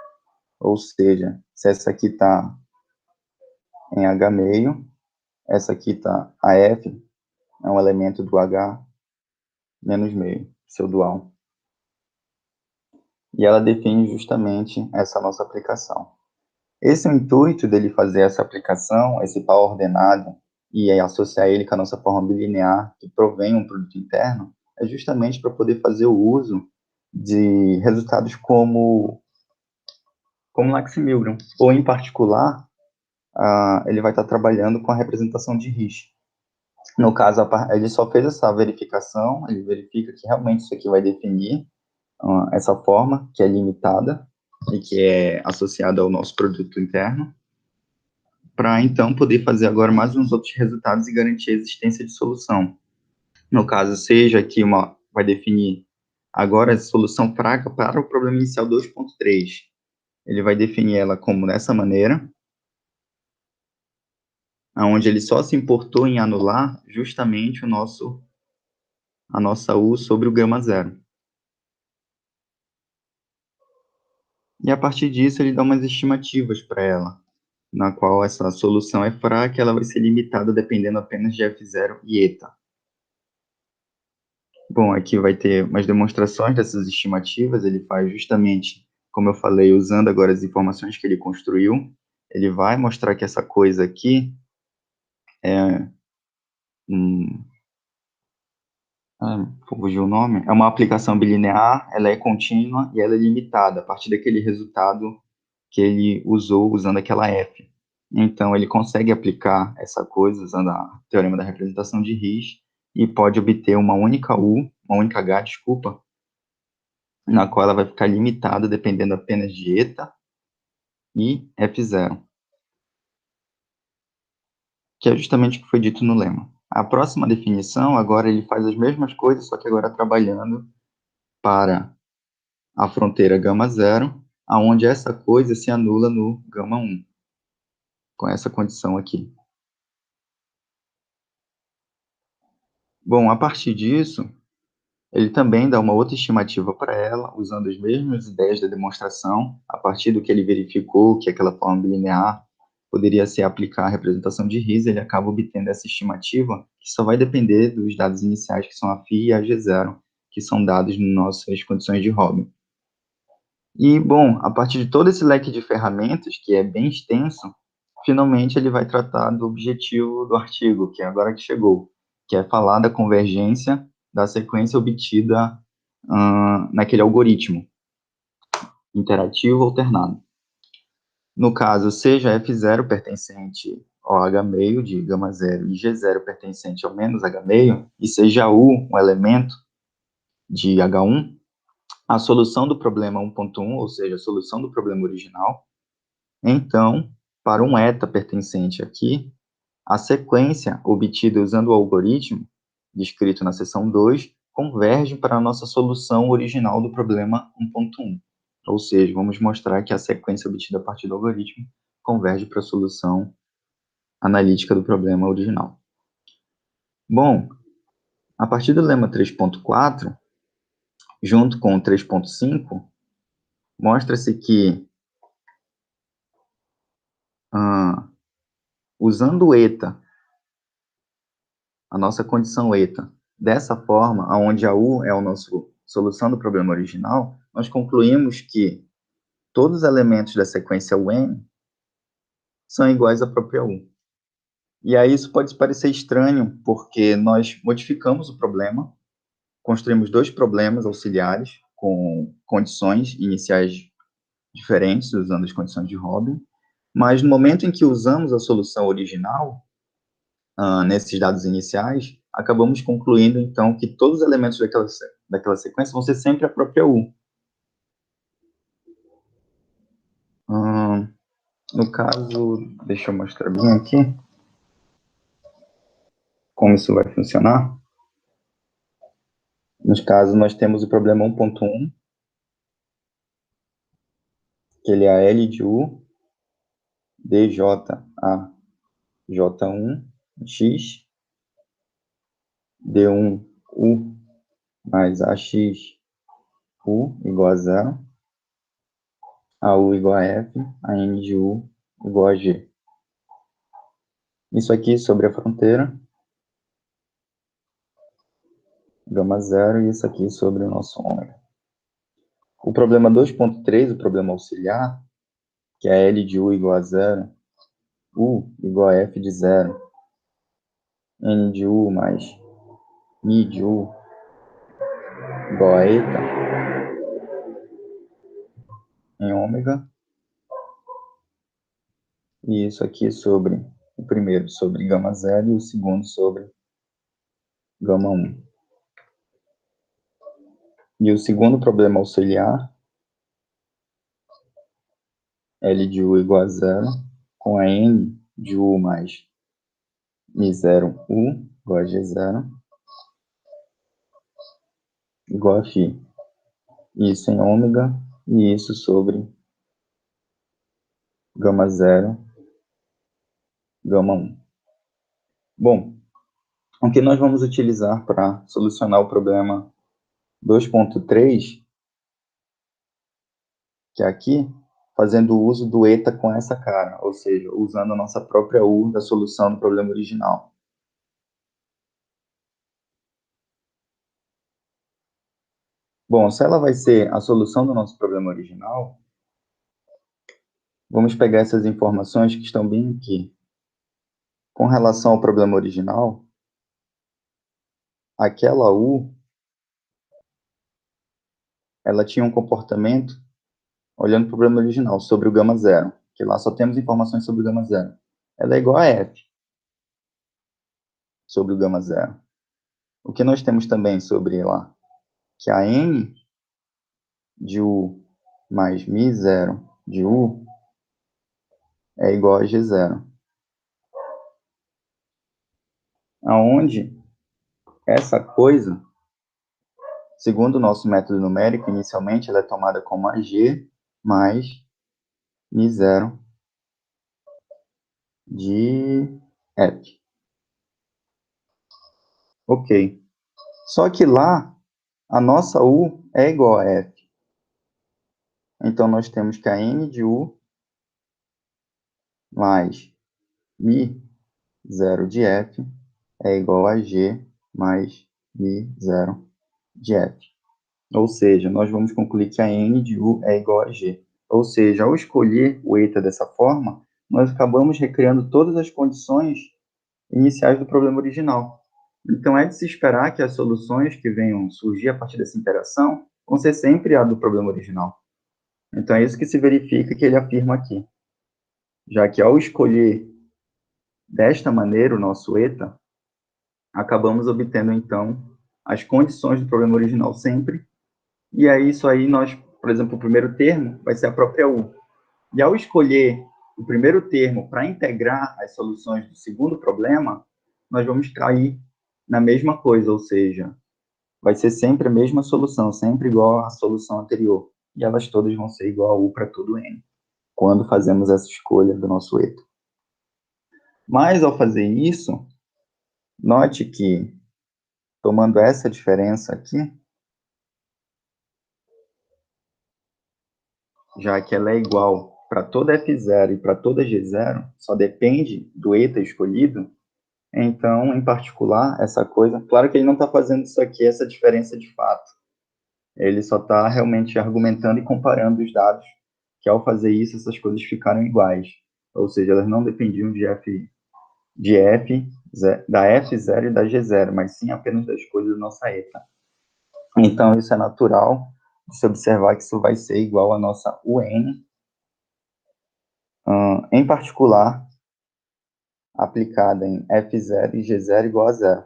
ou seja, se essa aqui está em H meio, essa aqui está, a f é um elemento do H menos meio, seu dual. E ela define justamente essa nossa aplicação. Esse é o intuito dele fazer essa aplicação, esse par ordenado e aí associar ele com a nossa forma bilinear, que provém um produto interno, é justamente para poder fazer o uso de resultados como Lax-Milgram, ou em particular, ele vai estar trabalhando com a representação de Risch. No caso, ele só fez essa verificação, ele verifica que realmente isso aqui vai definir essa forma, que é limitada e que é associada ao nosso produto interno, para então poder fazer agora mais uns outros resultados e garantir a existência de solução. No caso, seja aqui vai definir agora a solução fraca para o problema inicial 2.3. Ele vai definir ela como dessa maneira, onde ele só se importou em anular justamente a nossa U sobre o gama zero. E a partir disso, ele dá umas estimativas para ela, na qual essa solução é fraca, ela vai ser limitada dependendo apenas de F0 e eta. Bom, aqui vai ter umas demonstrações dessas estimativas, ele faz justamente, como eu falei, usando agora as informações que ele construiu, ele vai mostrar que essa coisa aqui é fugiu o nome, é uma aplicação bilinear, ela é contínua e ela é limitada, a partir daquele resultado que ele usou usando aquela F. Então, ele consegue aplicar essa coisa usando o teorema da representação de Risch e pode obter uma única H, desculpa, na qual ela vai ficar limitada dependendo apenas de eta e F0, que é justamente o que foi dito no lema. A próxima definição, agora ele faz as mesmas coisas, só que agora trabalhando para a fronteira gama zero, aonde essa coisa se anula no gama 1, com essa condição aqui. Bom, a partir disso, ele também dá uma outra estimativa para ela, usando as mesmas ideias da demonstração, a partir do que ele verificou que aquela forma bilinear poderia ser aplicar a representação de Riesz, ele acaba obtendo essa estimativa, que só vai depender dos dados iniciais, que são a φ e a G0, que são dados nas nossas condições de Robin. E, bom, a partir de todo esse leque de ferramentas, que é bem extenso, finalmente ele vai tratar do objetivo do artigo, que é agora que chegou, que é falar da convergência da sequência obtida naquele algoritmo interativo alternado. No caso, seja F0 pertencente ao H meio de gama zero e G0 pertencente ao menos H meio, e seja U um elemento de H1, a solução do problema 1.1, ou seja, a solução do problema original, então, para um eta pertencente aqui, a sequência obtida usando o algoritmo, descrito na seção 2, converge para a nossa solução original do problema 1.1. Ou seja, vamos mostrar que a sequência obtida a partir do algoritmo converge para a solução analítica do problema original. Bom, a partir do lema 3.4, junto com o 3.5, mostra-se que, usando o eta, a nossa condição eta, dessa forma, onde a U é a nossa solução do problema original, nós concluímos que todos os elementos da sequência UN são iguais à própria U. E aí isso pode parecer estranho, porque nós modificamos o problema, construímos dois problemas auxiliares com condições iniciais diferentes, usando as condições de Robin, mas no momento em que usamos a solução original, nesses dados iniciais, acabamos concluindo, então, que todos os elementos daquela sequência vão ser sempre a própria U. No caso, deixa eu mostrar bem aqui como isso vai funcionar. Nos casos, nós temos o problema 1.1, que ele é a L de U, DJ a J1, X, D1 U mais AX U igual a zero, a U igual a F, a N de U igual a G. Isso aqui sobre a fronteira, gama zero, e isso aqui sobre o nosso ômega. O problema 2.3, o problema auxiliar, que é L de U igual a zero, U igual a F de zero, N de U mais Mi de U igual a eta em ômega. E isso aqui sobre o primeiro sobre gama 0 e o segundo sobre gama 1. E o segundo problema auxiliar, L de U igual a 0, com a N de U mais Mi0 U igual a G0 igual a φ. Isso em ômega e isso sobre gama 0, gama 1. Bom, o que nós vamos utilizar para solucionar o problema 2.3, que é aqui, fazendo uso do eta com essa cara, ou seja, usando a nossa própria U da solução do problema original. Bom, se ela vai ser a solução do nosso problema original, vamos pegar essas informações que estão bem aqui. Com relação ao problema original, aquela U, ela tinha um comportamento, olhando para o problema original, sobre o gama 0, que lá só temos informações sobre o gama 0. Ela é igual a F sobre o gama 0. O que nós temos também sobre lá? Que a N de U mais Mi0 de U é igual a G0. Aonde essa coisa, segundo o nosso método numérico, inicialmente ela é tomada como AG mais Mi0 de F. Ok. Só que lá, a nossa U é igual a F. Então, nós temos que a N de U mais Mi0 de F é igual a G mais Mi0 de F. Ou seja, nós vamos concluir que a N de U é igual a G. Ou seja, ao escolher o eta dessa forma, nós acabamos recriando todas as condições iniciais do problema original. Então, é de se esperar que as soluções que venham surgir a partir dessa interação vão ser sempre a do problema original. Então, é isso que se verifica que ele afirma aqui. Já que ao escolher desta maneira o nosso eta, acabamos obtendo, então, as condições do problema original sempre. E aí, isso aí, nós, por exemplo, o primeiro termo vai ser a própria U. E ao escolher o primeiro termo para integrar as soluções do segundo problema, nós vamos cair na mesma coisa, ou seja, vai ser sempre a mesma solução, sempre igual à solução anterior. E elas todas vão ser igual a U para todo N, quando fazemos essa escolha do nosso eta. Mas, ao fazer isso, note que, tomando essa diferença aqui, já que ela é igual para toda F0 e para toda G0, só depende do eta escolhido, então, em particular, essa coisa... Claro que ele não está fazendo isso aqui, essa diferença de fato. Ele só está realmente argumentando e comparando os dados, que ao fazer isso, essas coisas ficaram iguais. Ou seja, elas não dependiam da F0 e da G0, mas sim apenas das coisas da nossa eta. Então, isso é natural de se observar que isso vai ser igual à nossa UN, em particular, aplicada em F0 e G0 igual a 0.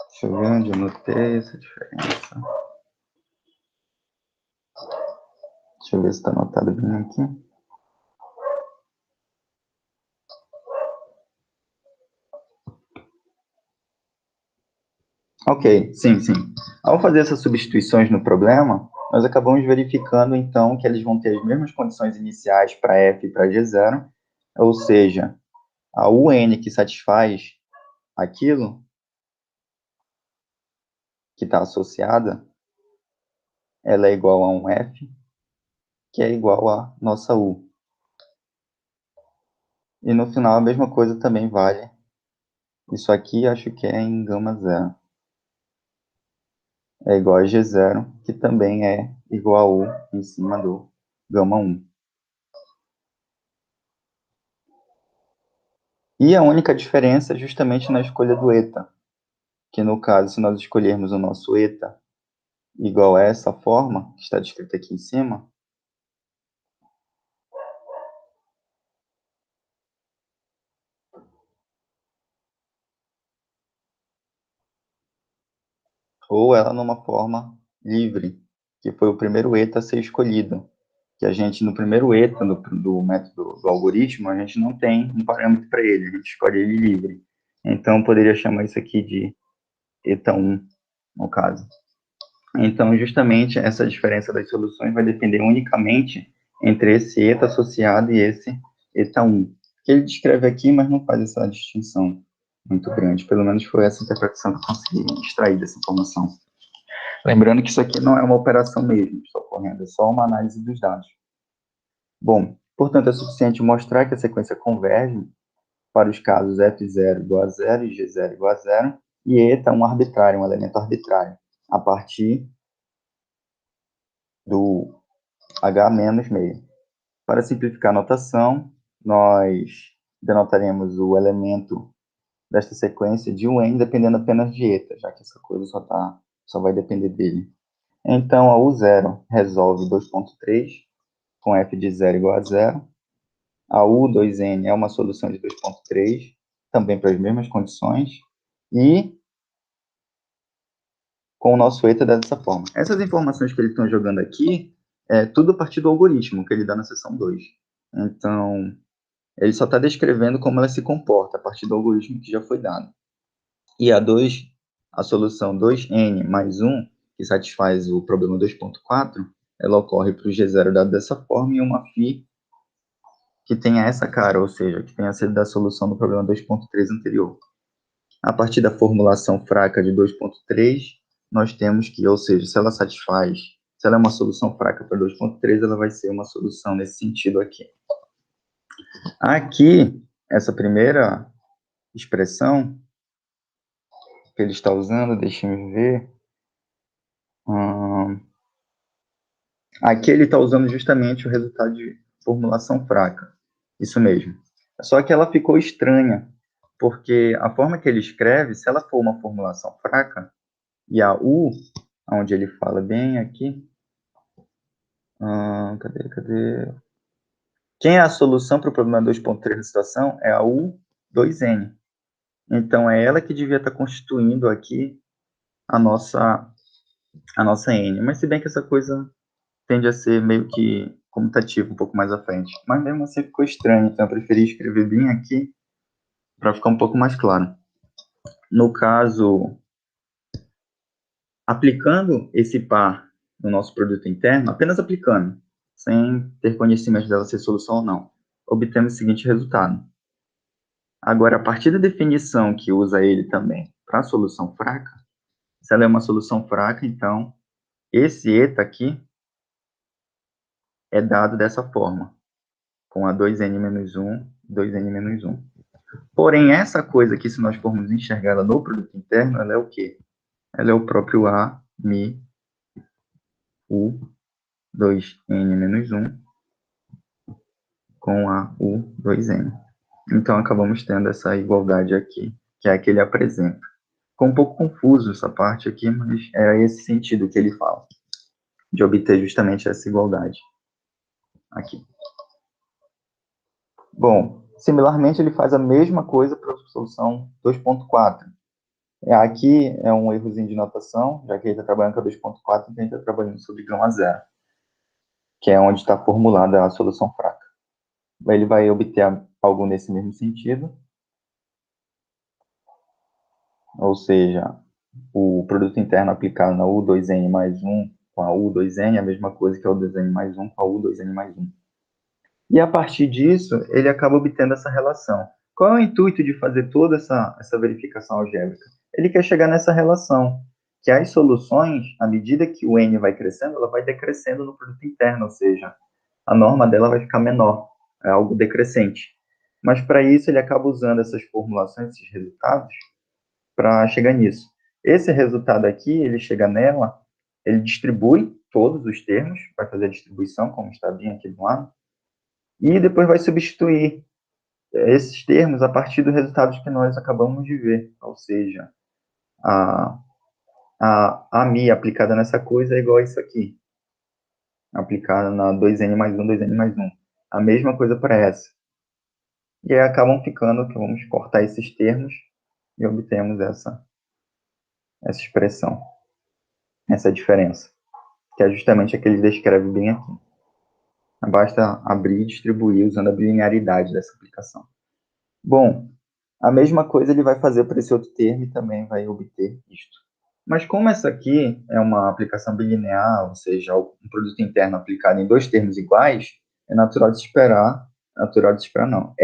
Deixa eu ver onde eu notei essa diferença. Deixa eu ver se está anotado bem aqui. Ok, sim. Ao fazer essas substituições no problema, nós acabamos verificando, então, que eles vão ter as mesmas condições iniciais para F e para G0, ou seja, a UN que satisfaz aquilo que está associada, ela é igual a um F, que é igual a nossa U. E no final a mesma coisa também vale. Isso aqui acho que é em gama 0. É igual a G0, que também é igual a U em cima do gama 1. E a única diferença é justamente na escolha do eta, que no caso, se nós escolhermos o nosso eta igual a essa forma, que está descrita aqui em cima, ou ela numa forma livre, que foi o primeiro eta a ser escolhido. Que a gente, no primeiro eta do método do algoritmo, a gente não tem um parâmetro para ele, a gente escolhe ele livre. Então, eu poderia chamar isso aqui de eta 1, no caso. Então, justamente, essa diferença das soluções vai depender unicamente entre esse eta associado e esse eta 1, que ele descreve aqui, mas não faz essa distinção muito grande. Pelo menos foi essa interpretação que eu consegui extrair dessa informação. Lembrando que isso aqui não é uma operação mesmo que está ocorrendo, é só uma análise dos dados. Bom, portanto, é suficiente mostrar que a sequência converge para os casos f0 igual a 0 e g0 igual a 0, e eta um arbitrário, um elemento arbitrário, a partir do h menos meio. Para simplificar a notação, nós denotaremos o elemento desta sequência de UN dependendo apenas de eta, já que essa coisa só vai depender dele. Então, a U0 resolve 2.3 com f de 0 igual a 0. A U2N é uma solução de 2.3, também para as mesmas condições, e com o nosso eta dessa forma. Essas informações que eles estão jogando aqui, é tudo a partir do algoritmo que ele dá na seção 2. Então, ele só está descrevendo como ela se comporta a partir do algoritmo que já foi dado. E a solução 2N mais 1, que satisfaz o problema 2.4, ela ocorre para o G0 dado dessa forma e uma φ que tenha essa cara, ou seja, que tenha sido da solução do problema 2.3 anterior. A partir da formulação fraca de 2.3, nós temos que, ou seja, se ela é uma solução fraca para 2.3, ela vai ser uma solução nesse sentido aqui. Aqui, essa primeira expressão que ele está usando, deixa-me ver. Aqui ele está usando justamente o resultado de formulação fraca. Isso mesmo. Só que ela ficou estranha, porque a forma que ele escreve, se ela for uma formulação fraca, e a U, onde ele fala bem aqui, cadê? Quem é a solução para o problema 2.3 da situação é a U2N. Então, é ela que devia estar constituindo aqui a nossa N. Mas se bem que essa coisa tende a ser meio que comutativa um pouco mais à frente. Mas mesmo assim ficou estranho, então eu preferi escrever bem aqui para ficar um pouco mais claro. No caso, aplicando esse par no nosso produto interno, apenas aplicando, sem ter conhecimento dela ser solução ou não, obtemos o seguinte resultado. Agora, a partir da definição que usa ele também para a solução fraca, se ela é uma solução fraca, então esse eta aqui é dado dessa forma, com a 2n-1, 2n-1. Porém, essa coisa aqui, se nós formos enxergar ela no produto interno, ela é o quê? Ela é o próprio A, Mi, U, 2n-1, com a U, 2n. Então, acabamos tendo essa igualdade aqui, que é a que ele apresenta. Ficou um pouco confuso essa parte aqui, mas era esse sentido que ele fala, de obter justamente essa igualdade aqui. Bom, similarmente, ele faz a mesma coisa para a solução 2.4. Aqui é um errozinho de notação, já que ele está trabalhando com a 2.4, então ele está trabalhando sobre gama zero, que é onde está formulada a solução fraca. Ele vai obter algo nesse mesmo sentido, ou seja, o produto interno aplicado na U2N mais 1 com a U2N é a mesma coisa que a U2N mais 1 com a U2N mais 1. E a partir disso, ele acaba obtendo essa relação. Qual é o intuito de fazer toda essa verificação algébrica? Ele quer chegar nessa relação, que as soluções, à medida que o N vai crescendo, ela vai decrescendo no produto interno, ou seja, a norma dela vai ficar menor, é algo decrescente. Mas para isso ele acaba usando essas formulações, esses resultados, para chegar nisso. Esse resultado aqui, ele chega nela, ele distribui todos os termos, vai fazer a distribuição, como está bem aqui do lado, e depois vai substituir esses termos a partir dos resultados que nós acabamos de ver, ou seja, a mi aplicada nessa coisa é igual a isso aqui, aplicada na 2n mais 1, 2n mais 1. A mesma coisa para essa. E aí acabam ficando que vamos cortar esses termos e obtemos essa expressão, essa diferença, que é justamente a que ele descreve bem aqui. Basta abrir e distribuir usando a bilinearidade dessa aplicação. Bom, a mesma coisa ele vai fazer para esse outro termo e também vai obter isto. Mas como essa aqui é uma aplicação bilinear, ou seja, um produto interno aplicado em dois termos iguais, é natural de esperar não,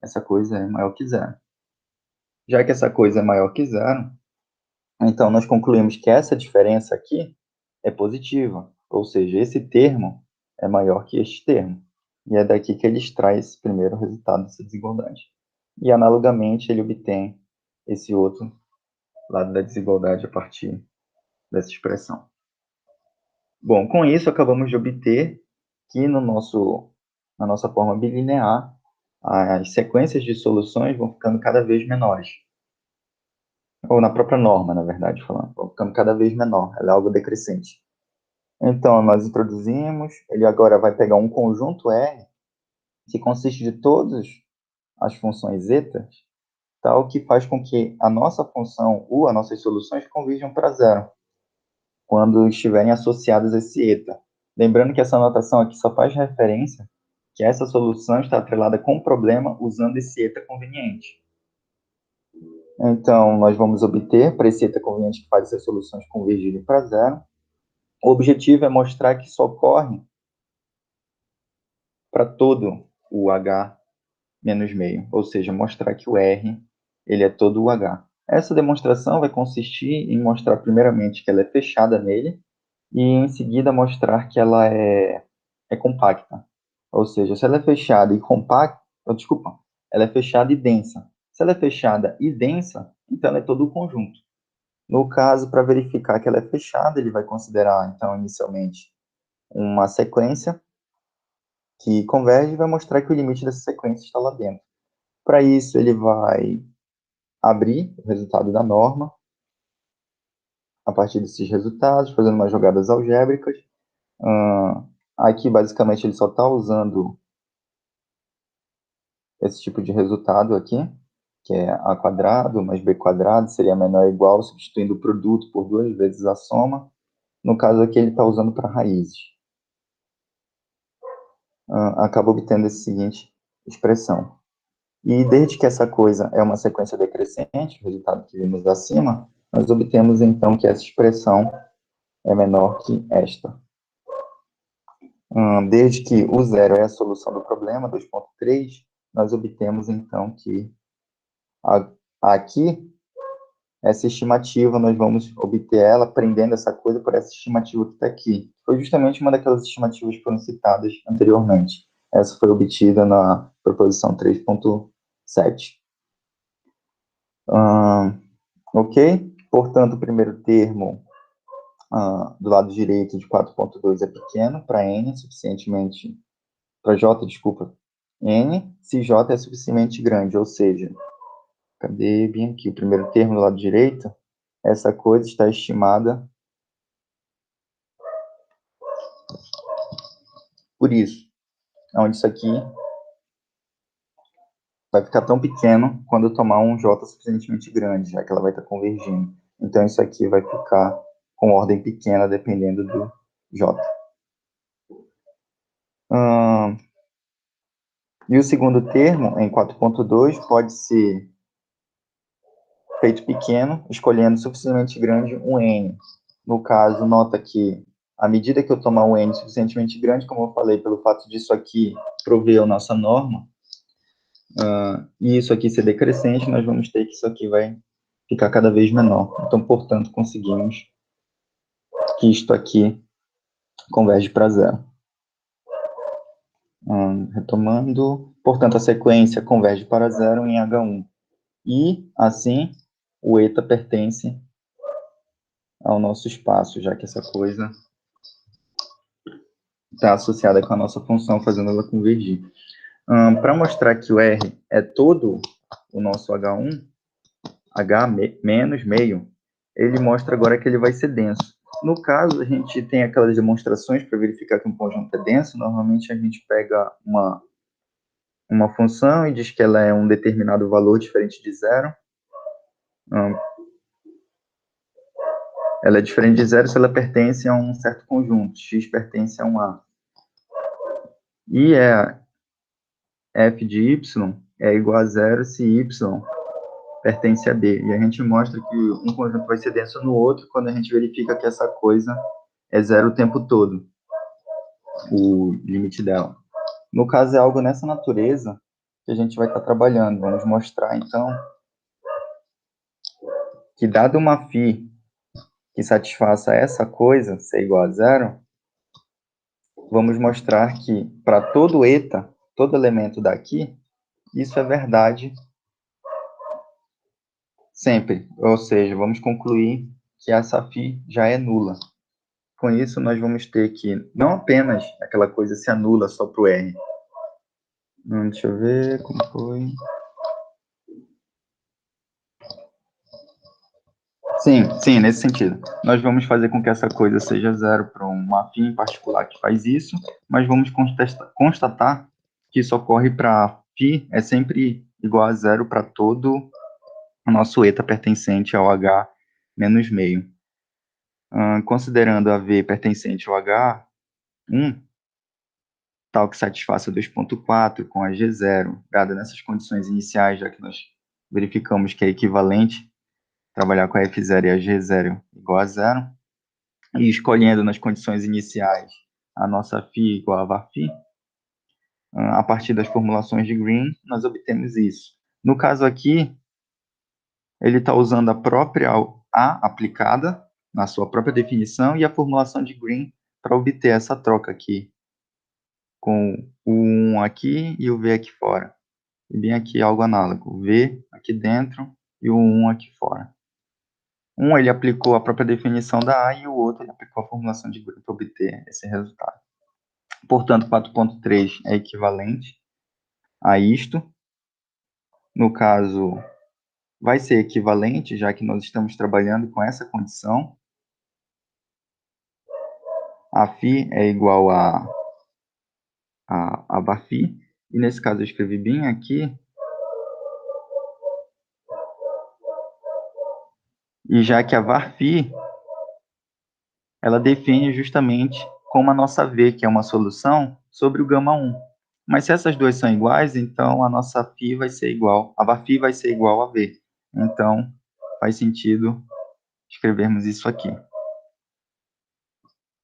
essa coisa é maior que zero. Já que essa coisa é maior que zero, então nós concluímos que essa diferença aqui é positiva, ou seja, esse termo é maior que este termo. E é daqui que ele extrai esse primeiro resultado dessa desigualdade. E, analogamente, ele obtém esse outro lado da desigualdade a partir dessa expressão. Bom, com isso, acabamos de obter que na nossa forma bilinear, as sequências de soluções vão ficando cada vez menores. Ou na própria norma, na verdade, falando, vão ficando cada vez menor, ela é algo decrescente. Então, nós introduzimos, ele agora vai pegar um conjunto R, que consiste de todas as funções zeta, tal que faz com que a nossa função ou as nossas soluções convirjam para zero, quando estiverem associadas a esse eta. Lembrando que essa notação aqui só faz referência que essa solução está atrelada com o problema usando esse eta conveniente. Então, nós vamos obter, para esse eta conveniente que faz essas soluções convergirem para zero, o objetivo é mostrar que isso ocorre para todo o H menos meio, ou seja, mostrar que o R ele é todo o H. Essa demonstração vai consistir em mostrar primeiramente que ela é fechada nele e em seguida mostrar que ela é compacta. Ou seja, se ela é fechada e compacta, ela é fechada e densa. Se ela é fechada e densa, então ela é todo o conjunto. No caso, para verificar que ela é fechada, ele vai considerar, então, inicialmente, uma sequência que converge e vai mostrar que o limite dessa sequência está lá dentro. Para isso, ele vai abrir o resultado da norma a partir desses resultados, fazendo umas jogadas algébricas. Aqui, basicamente, ele só está usando esse tipo de resultado aqui, que é a quadrado mais b quadrado seria menor ou igual, substituindo o produto por 2 vezes a soma. No caso aqui, ele está usando para raízes. Acaba obtendo essa seguinte expressão. E desde que essa coisa é uma sequência decrescente, o resultado que vimos acima, nós obtemos então que essa expressão é menor que esta. Desde que o zero é a solução do problema, 2.3, nós obtemos então que aqui, essa estimativa, nós vamos obter ela prendendo essa coisa por essa estimativa que está aqui. Foi justamente uma daquelas estimativas que foram citadas anteriormente. Essa foi obtida na proposição 3.7. Ok? Portanto, o primeiro termo do lado direito de 4.2 é pequeno para n, suficientemente... Para j, desculpa. N, se j é suficientemente grande, ou seja, cadê bem aqui? O primeiro termo do lado direito, essa coisa está estimada por isso, onde isso aqui vai ficar tão pequeno quando eu tomar um j suficientemente grande, já que ela vai estar convergindo. Então, isso aqui vai ficar com ordem pequena, dependendo do j. E o segundo termo, em 4.2, pode ser feito pequeno, escolhendo suficientemente grande um n. No caso, nota que, à medida que eu tomar um n suficientemente grande, como eu falei, pelo fato disso aqui prover a nossa norma, e isso aqui ser decrescente, nós vamos ter que isso aqui vai ficar cada vez menor. Então, portanto, conseguimos que isto aqui converge para zero. Retomando, portanto, a sequência converge para zero em H1. E, assim, o eta pertence ao nosso espaço, já que essa coisa está associada com a nossa função, fazendo ela convergir. Para mostrar que o R é todo o nosso H1, H menos meio, ele mostra agora que ele vai ser denso. No caso, a gente tem aquelas demonstrações para verificar que um conjunto é denso. Normalmente a gente pega uma função e diz que ela é um determinado valor diferente de zero. Ela é diferente de zero se ela pertence a um certo conjunto. X pertence a um A. E f de y é igual a zero se y pertence a B. E a gente mostra que um conjunto vai ser denso no outro quando a gente verifica que essa coisa é zero o tempo todo, o limite dela. No caso, é algo nessa natureza que a gente vai estar trabalhando. Vamos mostrar, então, que dado uma φ que satisfaça essa coisa, ser igual a zero, vamos mostrar que para todo eta, todo elemento daqui, isso é verdade sempre. Ou seja, vamos concluir que essa φ já é nula. Com isso, nós vamos ter que não apenas aquela coisa se anula só para o R. Deixa eu ver como foi. Sim, nesse sentido. Nós vamos fazer com que essa coisa seja zero para uma φ em particular que faz isso, mas vamos constatar que isso ocorre para φ é sempre igual a zero para todo o nosso eta pertencente ao H menos meio. Considerando a V pertencente ao H1, tal que satisfaça 2.4 com a G0, dada nessas condições iniciais, já que nós verificamos que é equivalente trabalhar com a F0 e a G0 igual a zero, e escolhendo nas condições iniciais a nossa φ igual a var φ, a partir das formulações de Green, nós obtemos isso. No caso aqui, ele está usando a própria A aplicada, na sua própria definição, e a formulação de Green para obter essa troca aqui, com o 1 aqui e o V aqui fora. E bem aqui algo análogo, o V aqui dentro e o 1 aqui fora. Um ele aplicou a própria definição da A e o outro ele aplicou a formulação de Green para obter esse resultado. Portanto, 4.3 é equivalente a isto. No caso, vai ser equivalente, já que nós estamos trabalhando com essa condição. A φ é igual a var φ, e nesse caso eu escrevi bem aqui. E já que a var φ, ela define justamente como a nossa V, que é uma solução, sobre o gama 1. Mas se essas duas são iguais, então a nossa φ vai ser igual, a var φ vai ser igual a V. Então, faz sentido escrevermos isso aqui.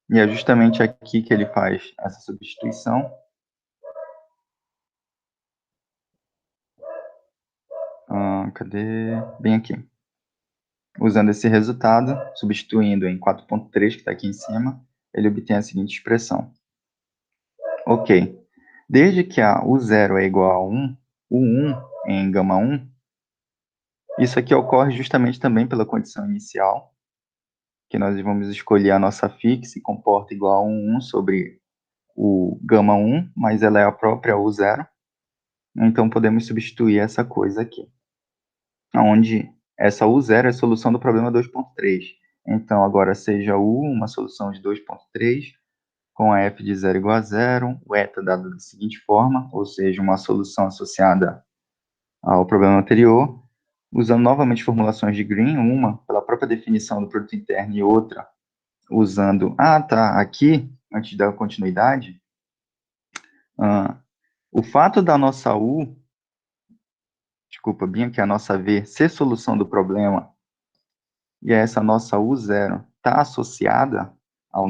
E é justamente aqui que ele faz essa substituição. Cadê? Bem aqui. Usando esse resultado, substituindo em 4.3, que está aqui em cima, ele obtém a seguinte expressão. Ok. Desde que a U0 é igual a 1, o 1 em gama 1, isso aqui ocorre justamente também pela condição inicial, que nós vamos escolher a nossa φ, que se comporta igual a 1 sobre o gama 1, mas ela é a própria U0. Então, podemos substituir essa coisa aqui, onde essa U0 é a solução do problema 2.3. Então, agora seja U uma solução de 2.3, com a f de 0 igual a 0, o eta dado da seguinte forma, ou seja, uma solução associada ao problema anterior, usando novamente formulações de Green, uma pela própria definição do produto interno e outra usando... aqui, antes da continuidade, o fato da nossa U, bem aqui a nossa V, ser solução do problema, e essa nossa U0 está associada ao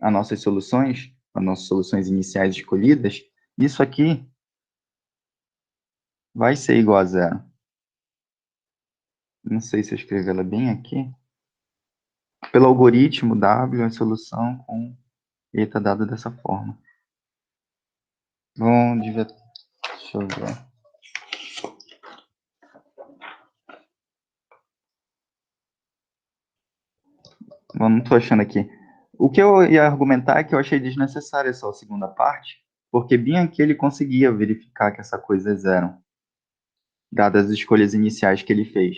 às nossas soluções iniciais escolhidas, isso aqui vai ser igual a zero. Não sei se eu escrevi ela bem aqui. Pelo algoritmo W, a solução com eta dada dessa forma. Bom, deixa eu ver. Bom, não estou achando aqui. O que eu ia argumentar é que eu achei desnecessária essa segunda parte, porque bem aqui ele conseguia verificar que essa coisa é zero, dadas as escolhas iniciais que ele fez.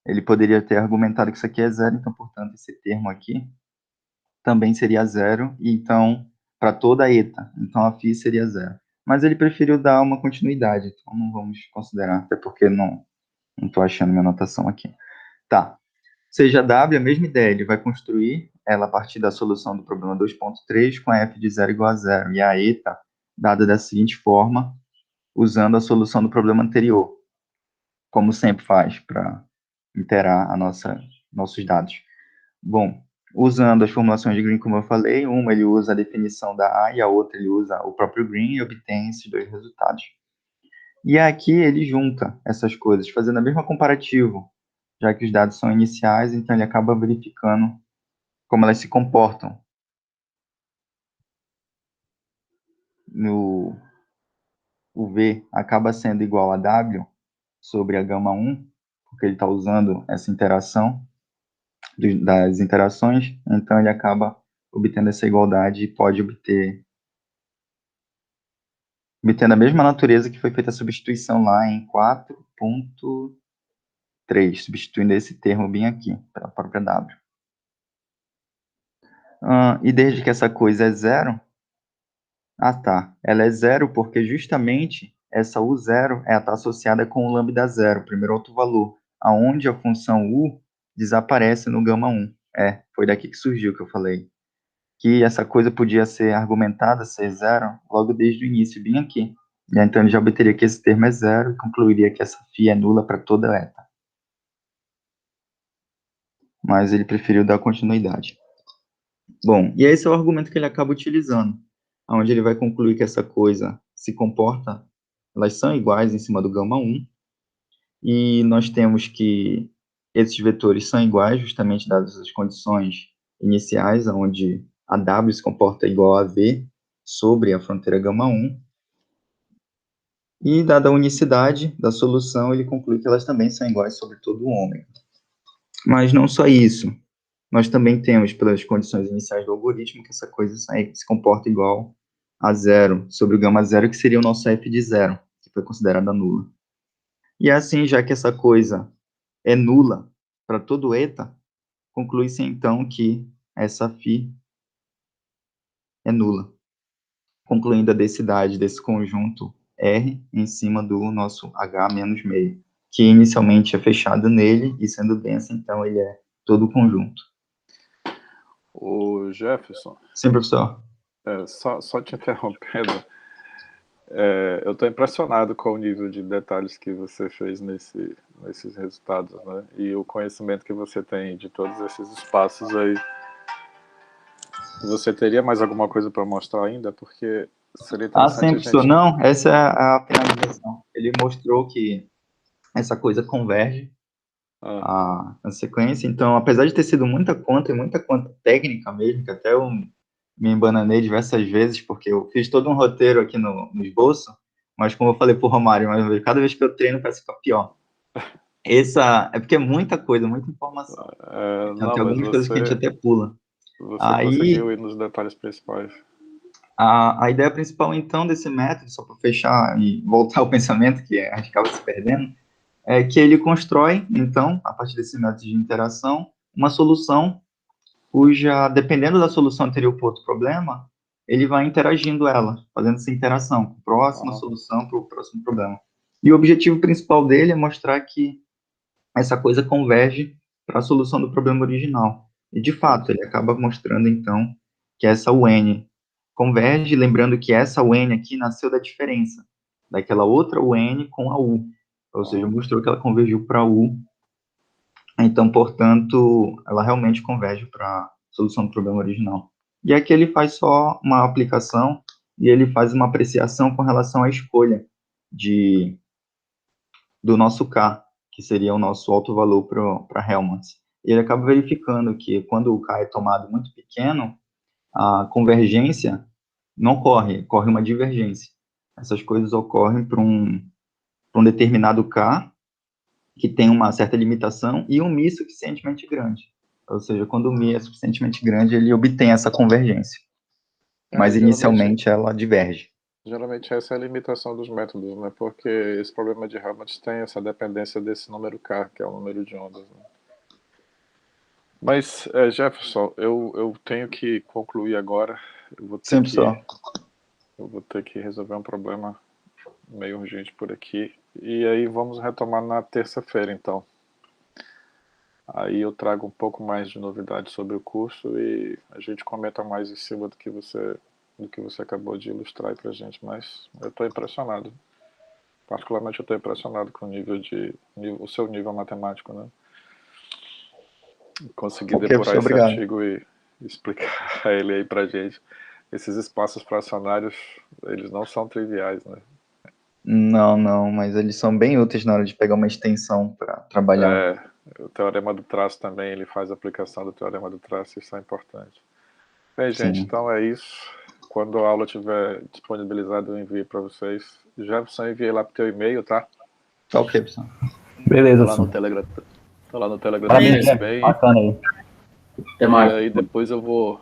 Ele poderia ter argumentado que isso aqui é zero, então, portanto, esse termo aqui também seria zero, e então, para toda eta, então a φ seria zero. Mas ele preferiu dar uma continuidade, então não vamos considerar, até porque não estou achando minha anotação aqui. Tá. Seja W, a mesma ideia, ele vai construir ela a partir da solução do problema 2.3 com a f de 0 igual a zero, e a eta dada da seguinte forma, usando a solução do problema anterior, como sempre faz para interar nossos dados. Bom, usando as formulações de Green, como eu falei, uma ele usa a definição da A e a outra ele usa o próprio Green e obtém esses dois resultados. E aqui ele junta essas coisas, fazendo a mesma comparativo, já que os dados são iniciais, então ele acaba verificando como elas se comportam. O V acaba sendo igual a W sobre a gama 1, porque ele está usando essa interação das interações, então ele acaba obtendo essa igualdade e pode obtendo a mesma natureza que foi feita a substituição lá em 4.3, substituindo esse termo bem aqui, para a própria W. E desde que essa coisa é zero, ela é zero porque justamente essa U0 está associada com o lambda zero, o primeiro autovalor, aonde a função U desaparece no gama 1. Foi daqui que surgiu que eu falei. Que essa coisa podia ser argumentada, ser zero, logo desde o início, bem aqui. E então ele já obteria que esse termo é zero e concluiria que essa φ é nula para toda eta. Mas ele preferiu dar continuidade. Bom, e esse é o argumento que ele acaba utilizando, onde ele vai concluir que essa coisa se comporta, elas são iguais em cima do gama 1, e nós temos que esses vetores são iguais, justamente dadas as condições iniciais, onde a W se comporta igual a V sobre a fronteira gama 1, e dada a unicidade da solução, ele conclui que elas também são iguais sobre todo o ômega. Mas não só isso, nós também temos, pelas condições iniciais do algoritmo, que essa coisa se comporta igual a zero sobre o gama zero, que seria o nosso f de zero, que foi considerada nula. E assim, já que essa coisa é nula para todo eta, conclui-se então que essa φ é nula, concluindo a densidade desse conjunto R em cima do nosso H menos meio, que inicialmente é fechado nele, e sendo densa, então ele é todo o conjunto. O Jefferson, Sim, professor. só te interrompendo, eu estou impressionado com o nível de detalhes que você fez nesses resultados, né? E o conhecimento que você tem de todos esses espaços aí. Você teria mais alguma coisa para mostrar ainda? Porque seria interessante Sim, a professor. gente... Não, essa é a finalização. Ele mostrou que essa coisa converge a sequência. Então, apesar de ter sido muita conta técnica mesmo, que até eu me embananei diversas vezes, porque eu fiz todo um roteiro aqui no esboço, mas como eu falei pro Romário, cada vez que eu treino parece ficar pior. É porque é muita coisa, muita informação. Então, tem algumas coisas que a gente até pula. Você conseguiu ir nos detalhes principais. A ideia principal, então, desse método, só para fechar e voltar ao pensamento, que a gente acaba se perdendo, é que ele constrói, então, a partir desse método de interação, uma solução cuja, dependendo da solução anterior para outro problema, ele vai interagindo ela, fazendo essa interação, próxima solução para o próximo problema. E o objetivo principal dele é mostrar que essa coisa converge para a solução do problema original. E, de fato, ele acaba mostrando, então, que essa UN converge, lembrando que essa UN aqui nasceu da diferença daquela outra UN com a U. Ou seja, mostrou que ela convergiu para a U. Então, portanto, ela realmente converge para a solução do problema original. E aqui ele faz só uma aplicação e ele faz uma apreciação com relação à escolha do nosso K, que seria o nosso autovalor para Helmholtz. E ele acaba verificando que quando o K é tomado muito pequeno, a convergência não ocorre uma divergência. Essas coisas ocorrem para um determinado K, que tem uma certa limitação, e um μ suficientemente grande. Ou seja, quando o μ é suficientemente grande, ele obtém essa convergência. Mas inicialmente ela diverge. Geralmente essa é a limitação dos métodos, né? Porque esse problema de Helmholtz tem essa dependência desse número K, que é o número de ondas, né? Mas, Jefferson, eu tenho que concluir agora. Eu vou ter Sempre que, só. eu vou ter que resolver um problema meio urgente por aqui. E aí vamos retomar na terça-feira, então. Aí eu trago um pouco mais de novidades sobre o curso e a gente comenta mais em cima do que você acabou de ilustrar aí pra gente. Mas eu estou impressionado. Particularmente eu estou impressionado com o seu nível matemático, né? Conseguir Ok, depurar professor, esse obrigado. artigo e explicar ele aí pra gente. Esses espaços fracionários, eles não são triviais, né? Não, não, mas eles são bem úteis na hora de pegar uma extensão para trabalhar. O teorema do traço também, ele faz a aplicação do teorema do traço, isso é importante. Bem, gente, Sim. então é isso. Quando a aula estiver disponibilizada, eu envio para vocês. Jefferson, enviei lá pro teu e-mail, tá? Tá ok, professor. Beleza, Tá lá no sim. Telegram. Tá lá no Telegram Parabéns, Jeff. também. Bacana aí. Até E mais. aí depois eu vou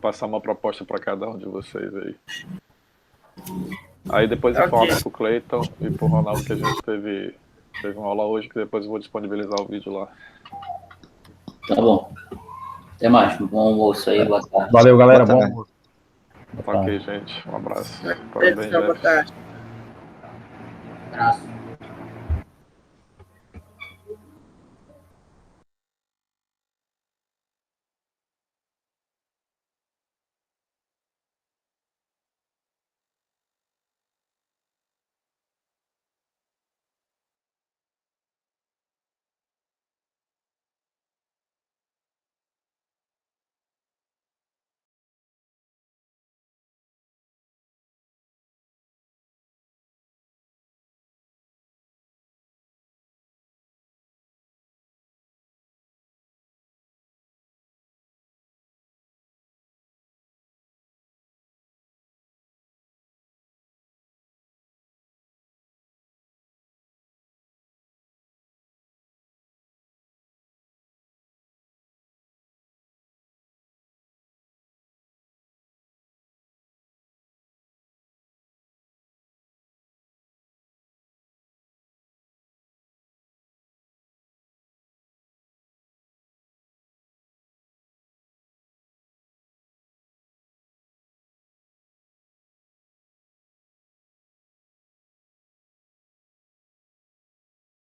passar uma proposta para cada um de vocês aí. Aí depois informa pro Cleiton e pro Ronaldo que a gente teve uma aula hoje, que depois eu vou disponibilizar o vídeo lá. Tá bom. Até mais. Bom almoço aí, boa tarde. Valeu, galera. Boa Bom tarde. almoço. Tá ok, gente. Um abraço. Beijo, Parabéns, pessoal, boa Jefferson. tarde. Abraço.